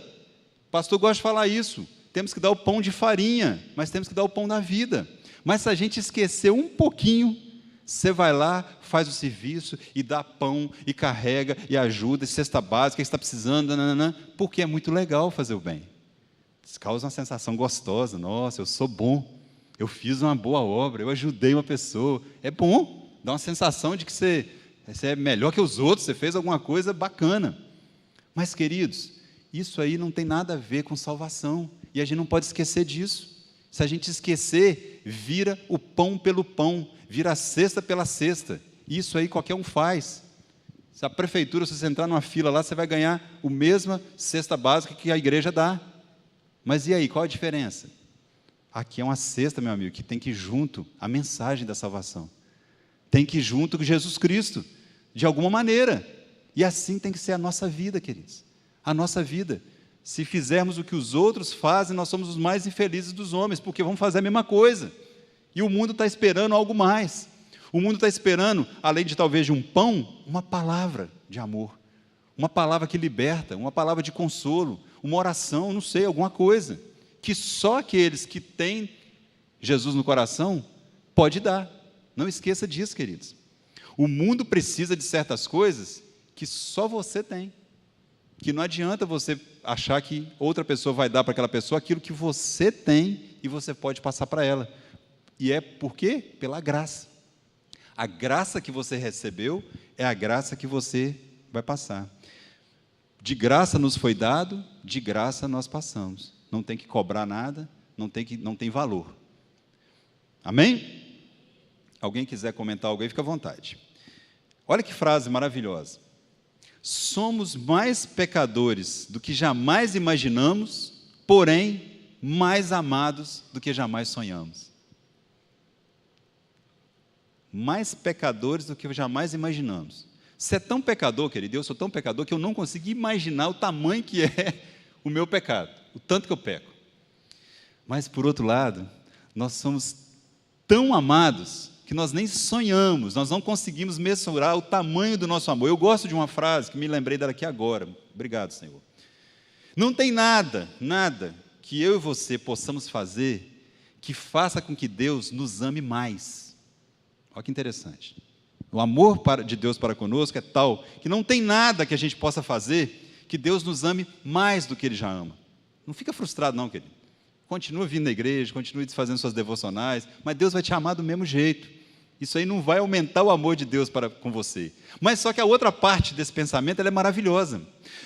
O pastor gosta de falar isso. Temos que dar o pão de farinha, mas temos que dar o pão da vida. Mas se a gente esquecer um pouquinho, você vai lá, faz o serviço, e dá pão, e carrega, e ajuda, e cesta básica, que está precisando, nananã, porque é muito legal fazer o bem. Isso causa uma sensação gostosa. Nossa, eu sou bom, eu fiz uma boa obra, eu ajudei uma pessoa. É bom, dá uma sensação de que você é melhor que os outros, você fez alguma coisa bacana. Mas, queridos, isso aí não tem nada a ver com salvação, e a gente não pode esquecer disso. Se a gente esquecer, vira o pão pelo pão, vira a cesta pela cesta. Isso aí qualquer um faz. Se a prefeitura, se você entrar numa fila lá, você vai ganhar a mesma cesta básica que a igreja dá. Mas e aí, qual a diferença? Aqui é uma cesta, meu amigo, que tem que ir junto a mensagem da salvação. Tem que ir junto com Jesus Cristo, de alguma maneira. E assim tem que ser a nossa vida, queridos. A nossa vida. Se fizermos o que os outros fazem, nós somos os mais infelizes dos homens, porque vamos fazer a mesma coisa. E o mundo está esperando algo mais. O mundo está esperando, além de talvez de um pão, uma palavra de amor. Uma palavra que liberta, uma palavra de consolo, uma oração, não sei, alguma coisa. Que só aqueles que têm Jesus no coração pode dar. Não esqueça disso, queridos. O mundo precisa de certas coisas que só você tem. Que não adianta você achar que outra pessoa vai dar para aquela pessoa aquilo que você tem e você pode passar para ela. E é por quê? Pela graça. A graça que você recebeu é a graça que você vai passar. De graça nos foi dado, de graça nós passamos. Não tem que cobrar nada, não tem valor. Amém? Alguém quiser comentar algo aí, fica à vontade. Olha que frase maravilhosa. Somos mais pecadores do que jamais imaginamos, porém, mais amados do que jamais sonhamos. Mais pecadores do que jamais imaginamos. Você é tão pecador, querido, eu sou tão pecador que eu não consegui imaginar o tamanho que é o meu pecado, o tanto que eu peco. Mas, por outro lado, nós somos tão amados que nós nem sonhamos, nós não conseguimos mensurar o tamanho do nosso amor. Eu gosto de uma frase que me lembrei dela aqui agora. Obrigado, Senhor. Não tem nada que eu e você possamos fazer que faça com que Deus nos ame mais. Olha que interessante. O amor de Deus para conosco é tal que não tem nada que a gente possa fazer que Deus nos ame mais do que Ele já ama. Não fica frustrado não, querido. Continua vindo na igreja, continue fazendo suas devocionais, mas Deus vai te amar do mesmo jeito. Isso aí não vai aumentar o amor de Deus com você. Mas só que a outra parte desse pensamento ela é maravilhosa.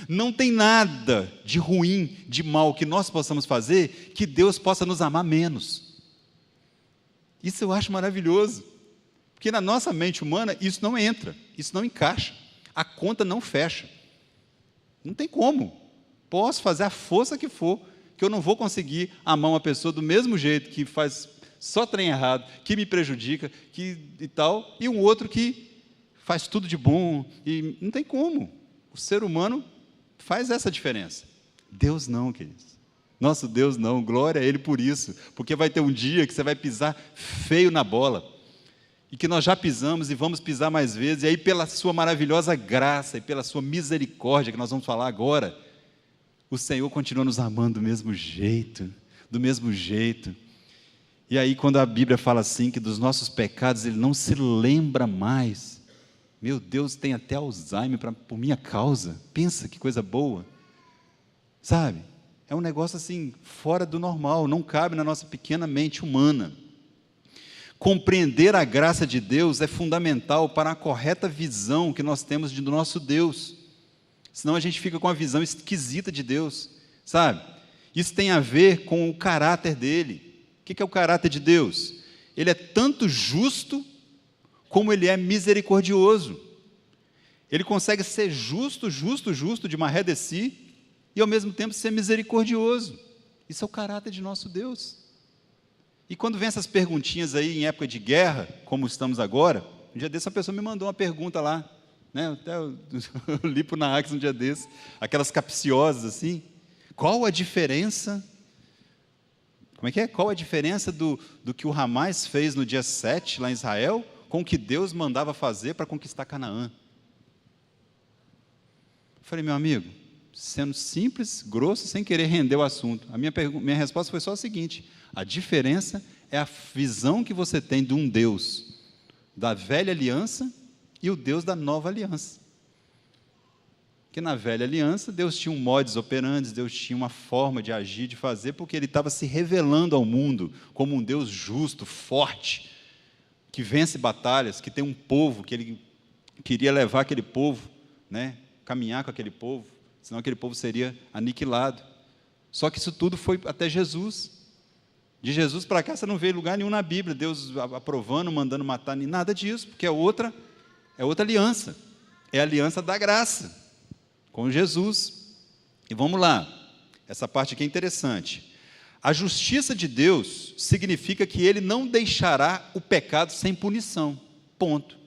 Não tem nada de ruim, de mal que nós possamos fazer que Deus possa nos amar menos. Isso eu acho maravilhoso. Porque na nossa mente humana isso não entra, isso não encaixa. A conta não fecha. Não tem como. Posso fazer a força que for, que eu não vou conseguir amar uma pessoa do mesmo jeito que faz só trem errado, que me prejudica, e tal, e um outro que faz tudo de bom, e não tem como. O ser humano faz essa diferença. Deus não, queridos. Nosso Deus não, glória a Ele por isso, porque vai ter um dia que você vai pisar feio na bola, e que nós já pisamos e vamos pisar mais vezes, e aí pela sua maravilhosa graça e pela sua misericórdia, que nós vamos falar agora, o Senhor continua nos amando do mesmo jeito, E aí quando a Bíblia fala assim, que dos nossos pecados Ele não se lembra mais, meu Deus, tem até Alzheimer por minha causa, pensa que coisa boa, sabe? É um negócio assim, fora do normal, não cabe na nossa pequena mente humana. Compreender a graça de Deus é fundamental para a correta visão que nós temos do nosso Deus. Senão a gente fica com uma visão esquisita de Deus, sabe? Isso tem a ver com o caráter dele. O que é o caráter de Deus? Ele é tanto justo como Ele é misericordioso. Ele consegue ser justo de maré de si, e ao mesmo tempo ser misericordioso. Isso é o caráter de nosso Deus. E quando vem essas perguntinhas aí em época de guerra, como estamos agora, um dia desse uma pessoa me mandou uma pergunta lá, né? Até eu li para o Naax um dia desse, aquelas capciosas assim, qual a diferença Como é que é? Qual a diferença do que o Hamas fez no dia 7, lá em Israel, com o que Deus mandava fazer para conquistar Canaã? Eu falei, meu amigo, sendo simples, grosso, sem querer render o assunto, a minha resposta foi só a seguinte: a diferença é a visão que você tem de um Deus da velha aliança e o Deus da nova aliança. Porque na velha aliança, Deus tinha um modus operandi, Deus tinha uma forma de agir, de fazer, porque Ele estava se revelando ao mundo como um Deus justo, forte, que vence batalhas, que tem um povo, que Ele queria levar aquele povo, né, caminhar com aquele povo, senão aquele povo seria aniquilado. Só que isso tudo foi até Jesus. De Jesus para cá, você não vê lugar nenhum na Bíblia, Deus aprovando, mandando matar, nem nada disso, porque é outra aliança, é a aliança da graça, com Jesus. E vamos lá, essa parte aqui é interessante. A justiça de Deus significa que Ele não deixará o pecado sem punição, ponto.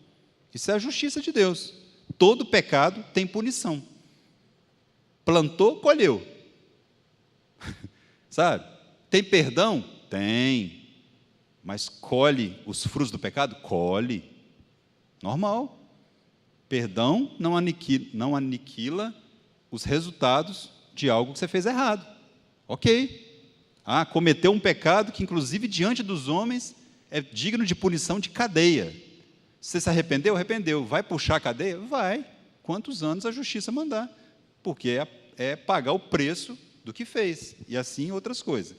Isso é a justiça de Deus. Todo pecado tem punição. Plantou, colheu. Sabe? Tem perdão? Tem. Mas colhe os frutos do pecado? Colhe. Normal. Perdão não aniquila os resultados de algo que você fez errado. Ok. Cometeu um pecado que, inclusive, diante dos homens, é digno de punição de cadeia. Você se arrependeu? Arrependeu. Vai puxar a cadeia? Vai. Quantos anos a justiça mandar? Porque é pagar o preço do que fez. E assim outras coisas.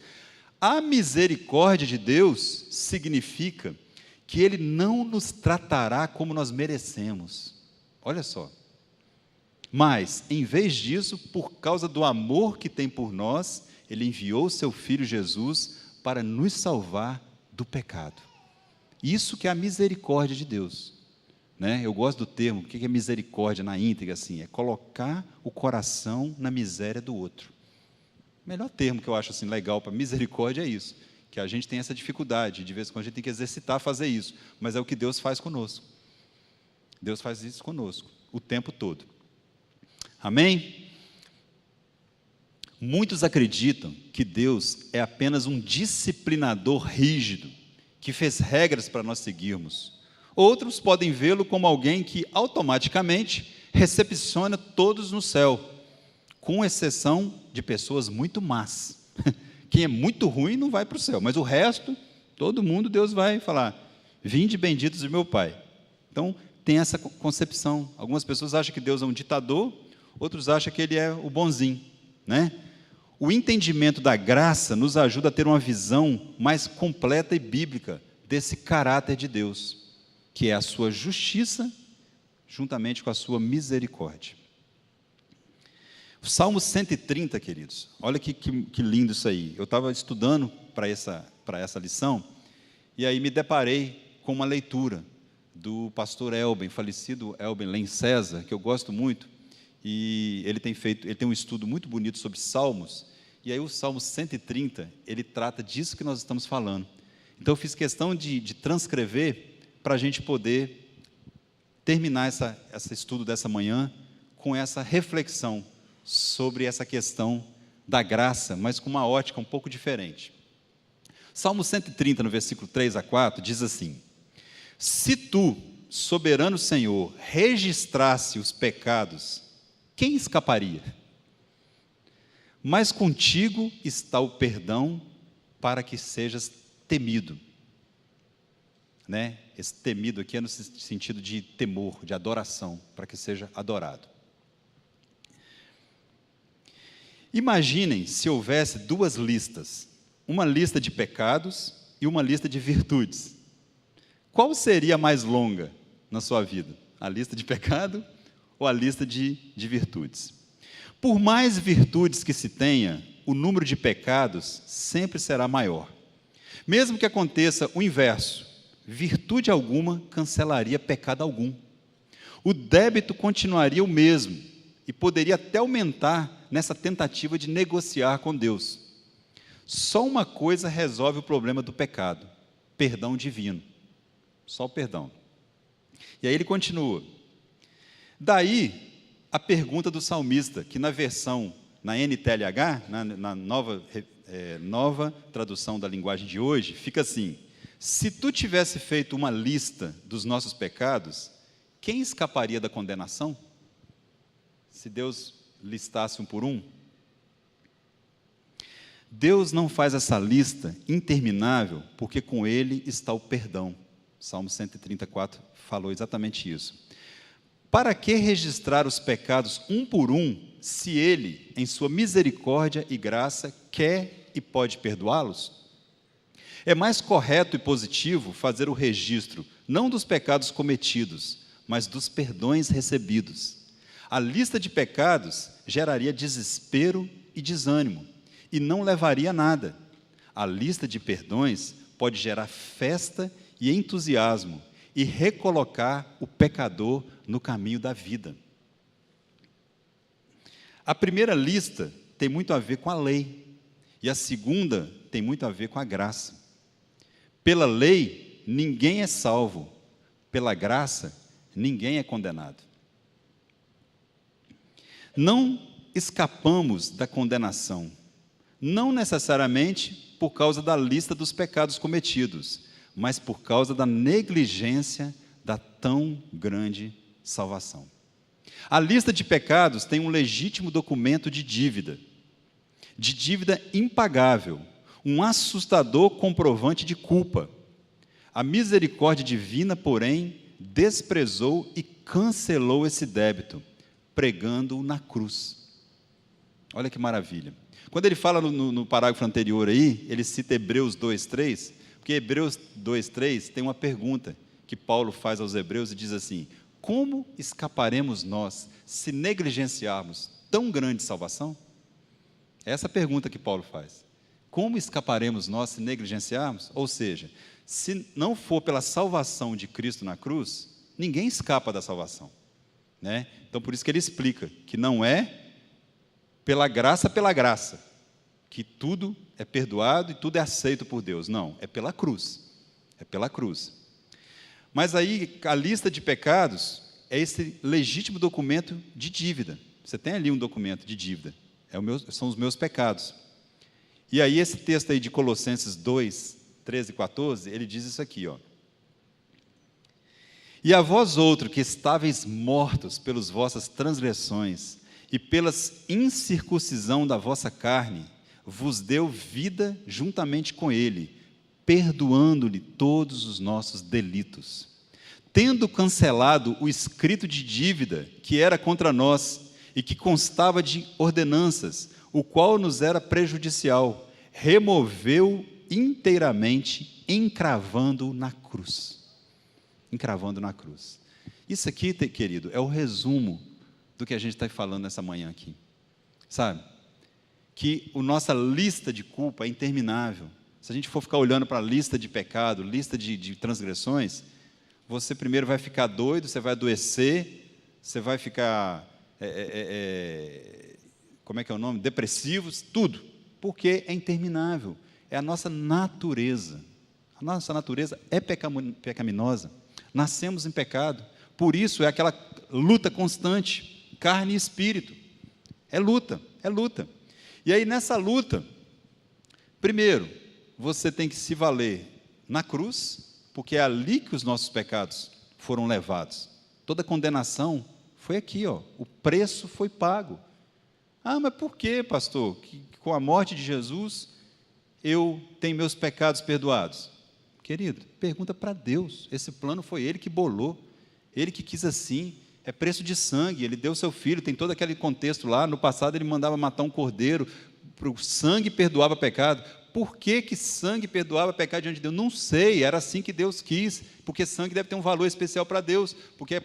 A misericórdia de Deus significa que Ele não nos tratará como nós merecemos. Olha só. Mas, em vez disso, por causa do amor que tem por nós, Ele enviou o Seu Filho Jesus para nos salvar do pecado. Isso que é a misericórdia de Deus. Né? Eu gosto do termo, o que é misericórdia na íntegra? Assim, é colocar o coração na miséria do outro. O melhor termo que eu acho assim, legal para misericórdia é isso, que a gente tem essa dificuldade, de vez em quando a gente tem que exercitar fazer isso, mas é o que Deus faz conosco. Deus faz isso conosco, o tempo todo. Amém? Muitos acreditam que Deus é apenas um disciplinador rígido, que fez regras para nós seguirmos. Outros podem vê-lo como alguém que automaticamente recepciona todos no céu, com exceção de pessoas muito más. Quem é muito ruim não vai para o céu, mas o resto, todo mundo, Deus vai falar: vinde benditos de meu Pai. Então, tem essa concepção. Algumas pessoas acham que Deus é um ditador, outros acham que Ele é o bonzinho, né? O entendimento da graça nos ajuda a ter uma visão mais completa e bíblica desse caráter de Deus, que é a sua justiça, juntamente com a sua misericórdia. O Salmo 130, queridos, olha que lindo isso aí. Eu estava estudando para essa lição, e aí me deparei com uma leitura do pastor Elben, falecido Elben Len César, que eu gosto muito, e ele tem um estudo muito bonito sobre Salmos, e aí o Salmo 130, ele trata disso que nós estamos falando. Então eu fiz questão de transcrever para a gente poder terminar esse estudo dessa manhã com essa reflexão sobre essa questão da graça, mas com uma ótica um pouco diferente. Salmo 130, no versículo 3 a 4, diz assim: se tu, soberano Senhor, registrasse os pecados, quem escaparia? Mas contigo está o perdão para que sejas temido. Né? Esse temido aqui é no sentido de temor, de adoração, para que seja adorado. Imaginem se houvesse duas listas, uma lista de pecados e uma lista de virtudes. Qual seria a mais longa na sua vida? A lista de pecado ou a lista de virtudes? Por mais virtudes que se tenha, o número de pecados sempre será maior. Mesmo que aconteça o inverso, virtude alguma cancelaria pecado algum. O débito continuaria o mesmo e poderia até aumentar nessa tentativa de negociar com Deus. Só uma coisa resolve o problema do pecado: perdão divino. Só o perdão. E aí ele continua. Daí a pergunta do salmista, que na NTLH, na nova Nova Tradução da Linguagem de hoje, fica assim: se tu tivesse feito uma lista dos nossos pecados, quem escaparia da condenação? Se Deus listasse um por um? Deus não faz essa lista interminável, porque com Ele está o perdão. Salmo 134 falou exatamente isso. Para que registrar os pecados um por um, se Ele, em sua misericórdia e graça, quer e pode perdoá-los? É mais correto e positivo fazer o registro, não dos pecados cometidos, mas dos perdões recebidos. A lista de pecados geraria desespero e desânimo, e não levaria a nada. A lista de perdões pode gerar festa e entusiasmo, e recolocar o pecador no caminho da vida. A primeira lista tem muito a ver com a lei, e a segunda tem muito a ver com a graça. Pela lei, ninguém é salvo. Pela graça, ninguém é condenado. Não escapamos da condenação, não necessariamente por causa da lista dos pecados cometidos, mas por causa da negligência da tão grande salvação. A lista de pecados tem um legítimo documento de dívida impagável, um assustador comprovante de culpa. A misericórdia divina, porém, desprezou e cancelou esse débito, pregando-o na cruz. Olha que maravilha. Quando ele fala no parágrafo anterior aí, ele cita Hebreus 2:3, porque Hebreus 2:3 tem uma pergunta que Paulo faz aos hebreus e diz assim: como escaparemos nós se negligenciarmos tão grande salvação? Essa é a pergunta que Paulo faz. Como escaparemos nós se negligenciarmos? Ou seja, se não for pela salvação de Cristo na cruz, ninguém escapa da salvação, né? Então, por isso que ele explica que não é pela graça, que tudo é perdoado e tudo é aceito por Deus. Não, é pela cruz. É pela cruz. Mas aí, a lista de pecados é esse legítimo documento de dívida. Você tem ali um documento de dívida. São os meus pecados. E aí, esse texto aí de Colossenses 2, 13 e 14, ele diz isso aqui, ó. E a vós outros que estáveis mortos pelas vossas transgressões e pelas incircuncisão da vossa carne, vos deu vida juntamente com ele, perdoando-lhe todos os nossos delitos, tendo cancelado o escrito de dívida que era contra nós e que constava de ordenanças, o qual nos era prejudicial, removeu inteiramente, encravando na cruz. Encravando na cruz. Isso aqui, querido, é o resumo do que a gente está falando nessa manhã aqui. Sabe? Que a nossa lista de culpa é interminável. Se a gente for ficar olhando para a lista de pecado, lista de transgressões, você primeiro vai ficar doido, você vai adoecer, você vai ficar, como é que é o nome? Depressivos, tudo. Porque é interminável. É a nossa natureza. A nossa natureza é pecaminosa. Nascemos em pecado. Por isso é aquela luta constante, carne e espírito. É luta, é luta. E aí, nessa luta, primeiro, você tem que se valer na cruz, porque é ali que os nossos pecados foram levados. Toda condenação foi aqui, ó. O preço foi pago. Ah, mas por que, pastor? Que com a morte de Jesus, eu tenho meus pecados perdoados? Querido, pergunta para Deus. Esse plano foi Ele que bolou. Ele que quis assim. É preço de sangue, Ele deu seu filho, tem todo aquele contexto lá. No passado Ele mandava matar um cordeiro, o sangue perdoava pecado. Por que sangue perdoava pecado diante de Deus? Não sei, era assim que Deus quis, porque sangue deve ter um valor especial para Deus, porque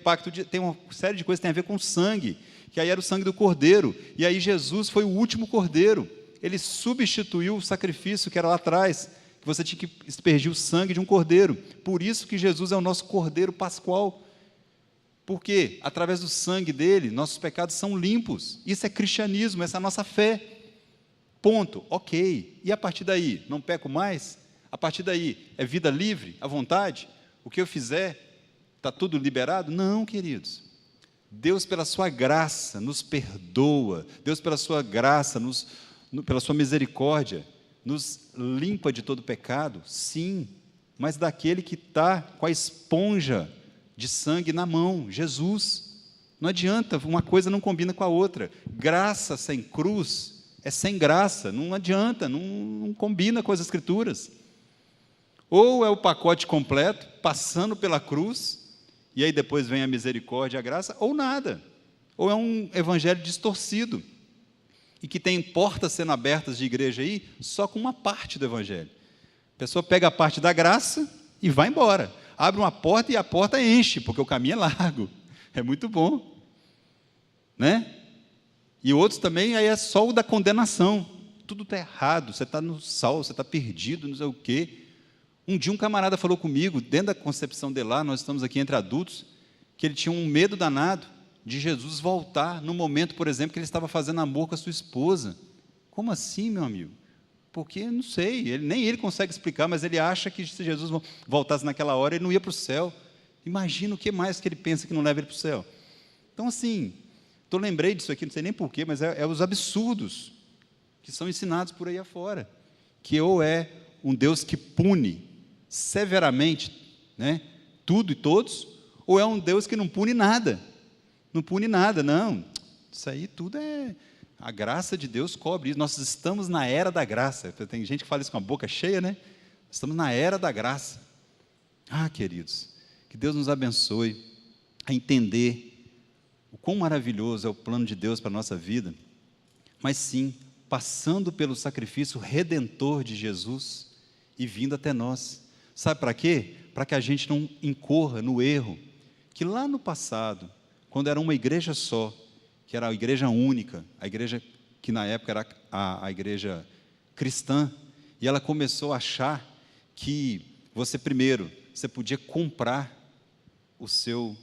tem uma série de coisas que tem a ver com sangue, que aí era o sangue do cordeiro, e aí Jesus foi o último cordeiro, Ele substituiu o sacrifício que era lá atrás, que você tinha que aspergir o sangue de um cordeiro. Por isso que Jesus é o nosso cordeiro pascual. Porque, através do sangue dele, nossos pecados são limpos. Isso é cristianismo, essa é a nossa fé. Ponto, ok. E a partir daí, não peco mais? A partir daí, é vida livre, à vontade? O que eu fizer, está tudo liberado? Não, queridos. Deus, pela sua graça, nos perdoa. Deus, pela sua graça, pela sua misericórdia, nos limpa de todo pecado? Sim, mas daquele que está com a esponja de sangue na mão, Jesus. Não adianta, uma coisa não combina com a outra. Graça sem cruz é sem graça, não adianta, não combina com as Escrituras. Ou é o pacote completo, passando pela cruz, e aí depois vem a misericórdia e a graça, ou nada. Ou é um evangelho distorcido, e que tem portas sendo abertas de igreja aí, só com uma parte do evangelho. A pessoa pega a parte da graça e vai embora. Abre uma porta e a porta enche, porque o caminho é largo. É muito bom. Né? E outros também, aí é só o da condenação. Tudo está errado, você está no sal, você está perdido, não sei o quê. Um dia um camarada falou comigo, dentro da concepção dele lá, nós estamos aqui entre adultos, que ele tinha um medo danado de Jesus voltar no momento, por exemplo, que ele estava fazendo amor com a sua esposa. Como assim, meu amigo? Porque, não sei, nem ele consegue explicar, mas ele acha que se Jesus voltasse naquela hora, ele não ia para o céu. Imagina o que mais que ele pensa que não leva ele para o céu. Então, assim, eu lembrei disso aqui, não sei nem porquê, mas é os absurdos que são ensinados por aí afora. Que ou é um Deus que pune severamente, né, tudo e todos, ou é um Deus que não pune nada. Não pune nada, não. Isso aí tudo é... A graça de Deus cobre isso. Nós estamos na era da graça. Tem gente que fala isso com a boca cheia, né? Estamos na era da graça. Ah, queridos, que Deus nos abençoe a entender o quão maravilhoso é o plano de Deus para a nossa vida, mas sim, passando pelo sacrifício redentor de Jesus e vindo até nós. Sabe para quê? Para que a gente não incorra no erro, que lá no passado, quando era uma igreja só, que era a igreja única, a igreja que na época era a igreja cristã, e ela começou a achar que você podia comprar o seu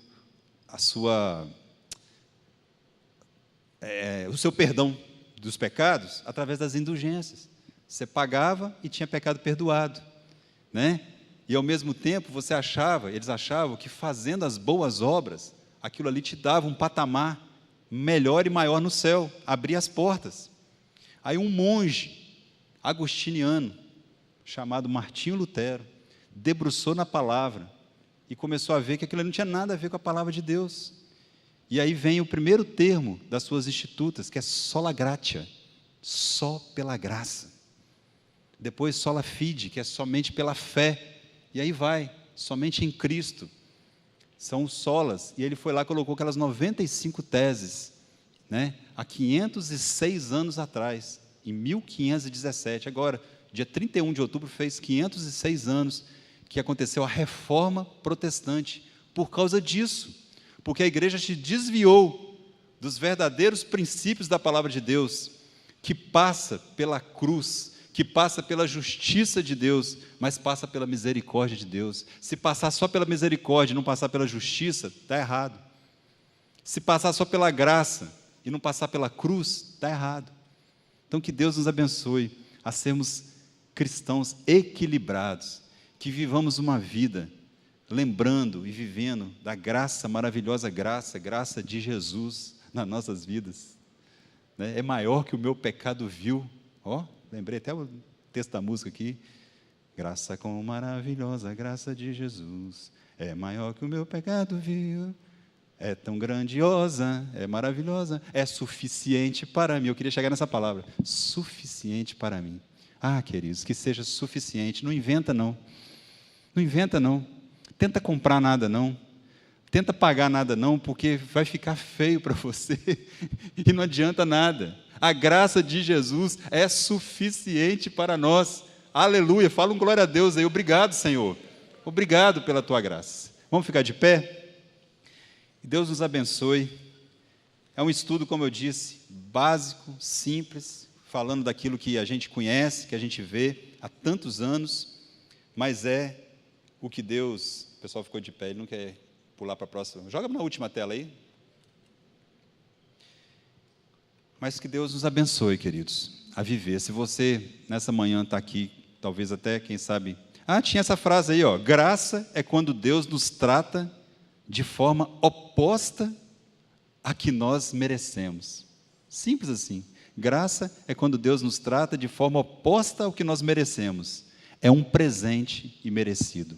perdão dos pecados através das indulgências. Você pagava e tinha pecado perdoado, né? E ao mesmo tempo eles achavam que fazendo as boas obras, aquilo ali te dava um patamar melhor e maior no céu, abria as portas. Aí um monge agostiniano, chamado Martinho Lutero, debruçou na palavra e começou a ver que aquilo não tinha nada a ver com a palavra de Deus. E aí vem o primeiro termo das suas institutas, que é sola gratia, só pela graça. Depois sola fide, que é somente pela fé. E aí vai, somente em Cristo. São os solas. E ele foi lá e colocou aquelas 95 teses, né? Há 506 anos atrás, em 1517. Agora, dia 31 de outubro, fez 506 anos que aconteceu a Reforma Protestante. Por causa disso. Porque a igreja se desviou dos verdadeiros princípios da palavra de Deus, que passa pela cruz, que passa pela justiça de Deus, mas passa pela misericórdia de Deus. Se passar só pela misericórdia e não passar pela justiça, está errado. Se passar só pela graça e não passar pela cruz, está errado. Então, que Deus nos abençoe a sermos cristãos equilibrados, que vivamos uma vida lembrando e vivendo da graça, maravilhosa graça de Jesus nas nossas vidas. É maior que o meu pecado vil. Lembrei até o texto da música aqui. Graça com maravilhosa graça de Jesus, é maior que o meu pecado vil, é tão grandiosa, é maravilhosa, é suficiente para mim. Eu queria chegar nessa palavra, suficiente para mim. Ah, queridos, que seja suficiente. Não inventa não, não inventa não, tenta comprar nada não, tenta pagar nada não, porque vai ficar feio para você e não adianta nada. A graça de Jesus é suficiente para nós. Aleluia, fala um glória a Deus aí. Obrigado, Senhor, obrigado pela tua graça. Vamos ficar de pé? Deus nos abençoe. É um estudo, como eu disse, básico, simples, falando daquilo que a gente conhece, que a gente vê há tantos anos, mas é o que Deus... O pessoal ficou de pé, ele não quer pular para a próxima. Joga na última tela aí. Mas que Deus nos abençoe, queridos, a viver. Se você, nessa manhã, está aqui, talvez até, quem sabe... tinha essa frase aí, graça é quando Deus nos trata de forma oposta a que nós merecemos. Simples assim. Graça é quando Deus nos trata de forma oposta ao que nós merecemos. É um presente imerecido.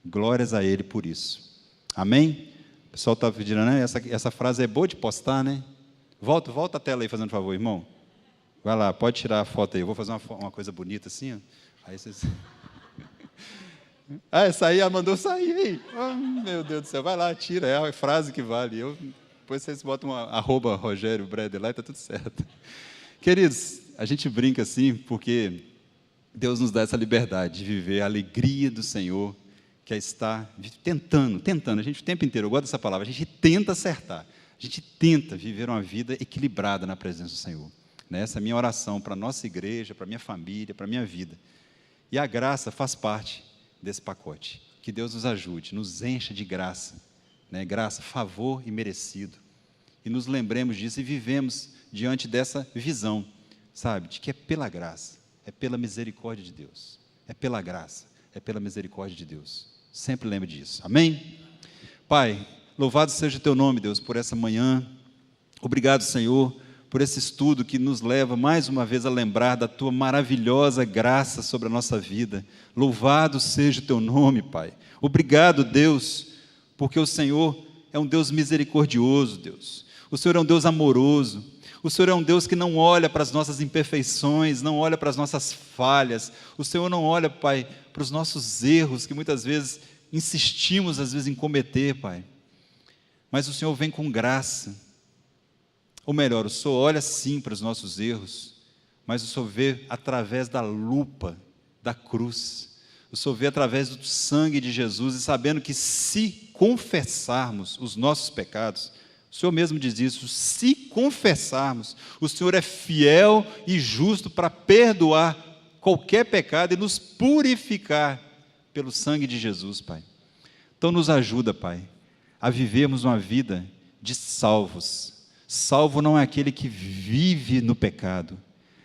Glórias a Ele por isso. Amém? O pessoal está pedindo, né? Essa frase é boa de postar, né? Volta a tela aí, fazendo favor, irmão. Vai lá, pode tirar a foto aí. Eu vou fazer uma coisa bonita assim, ó. Aí vocês... essa aí, ela mandou sair aí. Oh, meu Deus do céu, vai lá, tira, é a frase que vale. Depois vocês botam @Rogério Breder lá e está tudo certo. Queridos, a gente brinca assim porque Deus nos dá essa liberdade de viver a alegria do Senhor, que é estar tentando, a gente o tempo inteiro, eu gosto dessa palavra, a gente tenta acertar, a gente tenta viver uma vida equilibrada na presença do Senhor. Essa é a minha oração para a nossa igreja, para a minha família, para a minha vida. E a graça faz parte desse pacote. Que Deus nos ajude, nos encha de graça, graça, favor e merecido. E nos lembremos disso e vivemos diante dessa visão, sabe, de que é pela graça, é pela misericórdia de Deus. É pela graça, é pela misericórdia de Deus. Sempre lembre disso. Amém? Pai, louvado seja o teu nome, Deus, por essa manhã. Obrigado, Senhor, por esse estudo que nos leva mais uma vez a lembrar da tua maravilhosa graça sobre a nossa vida. Louvado seja o teu nome, Pai. Obrigado, Deus, porque o Senhor é um Deus misericordioso, Deus. O Senhor é um Deus amoroso. O Senhor é um Deus que não olha para as nossas imperfeições, não olha para as nossas falhas. O Senhor não olha, Pai, para os nossos erros, que muitas vezes insistimos, às vezes, em cometer, Pai. Mas o Senhor vem com graça. Ou melhor, o Senhor olha sim para os nossos erros, mas o Senhor vê através da lupa da cruz. O Senhor vê através do sangue de Jesus, e sabendo que se confessarmos os nossos pecados, o Senhor mesmo diz isso, se confessarmos, o Senhor é fiel e justo para perdoar qualquer pecado e nos purificar pelo sangue de Jesus, Pai. Então nos ajuda, Pai, a vivermos uma vida de salvos. Salvo não é aquele que vive no pecado,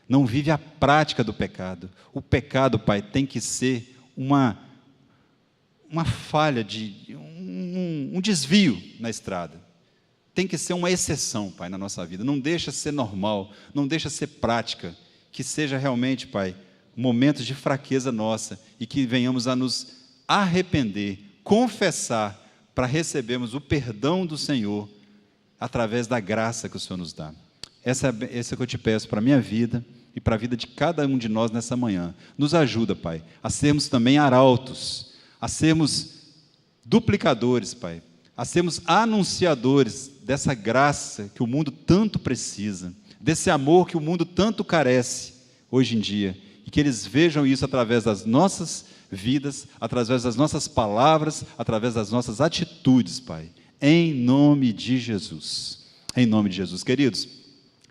não vive a prática do pecado. O pecado, Pai, tem que ser uma falha, um desvio na estrada. Tem que ser uma exceção, Pai, na nossa vida. Não deixa ser normal, não deixa ser prática. Que seja realmente, Pai, momentos de fraqueza nossa e que venhamos a nos arrepender, confessar, para recebermos o perdão do Senhor através da graça que o Senhor nos dá. Essa é que eu te peço para a minha vida e para a vida de cada um de nós nessa manhã. Nos ajuda, Pai, a sermos também arautos, a sermos duplicadores, Pai, a sermos anunciadores dessa graça que o mundo tanto precisa, desse amor que o mundo tanto carece hoje em dia, e que eles vejam isso através das nossas vidas, através das nossas palavras, através das nossas atitudes, Pai. Em nome de Jesus. Em nome de Jesus. Queridos,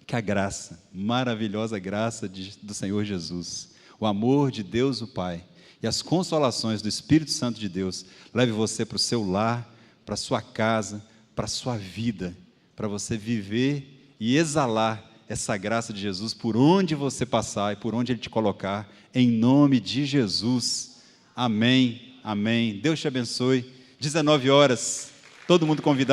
que a graça, maravilhosa graça do Senhor Jesus, o amor de Deus o Pai e as consolações do Espírito Santo de Deus, leve você para o seu lar, para a sua casa, para a sua vida, para você viver e exalar essa graça de Jesus por onde você passar e por onde Ele te colocar, em nome de Jesus. Amém, amém. Deus te abençoe. 19 horas. Todo mundo convidado.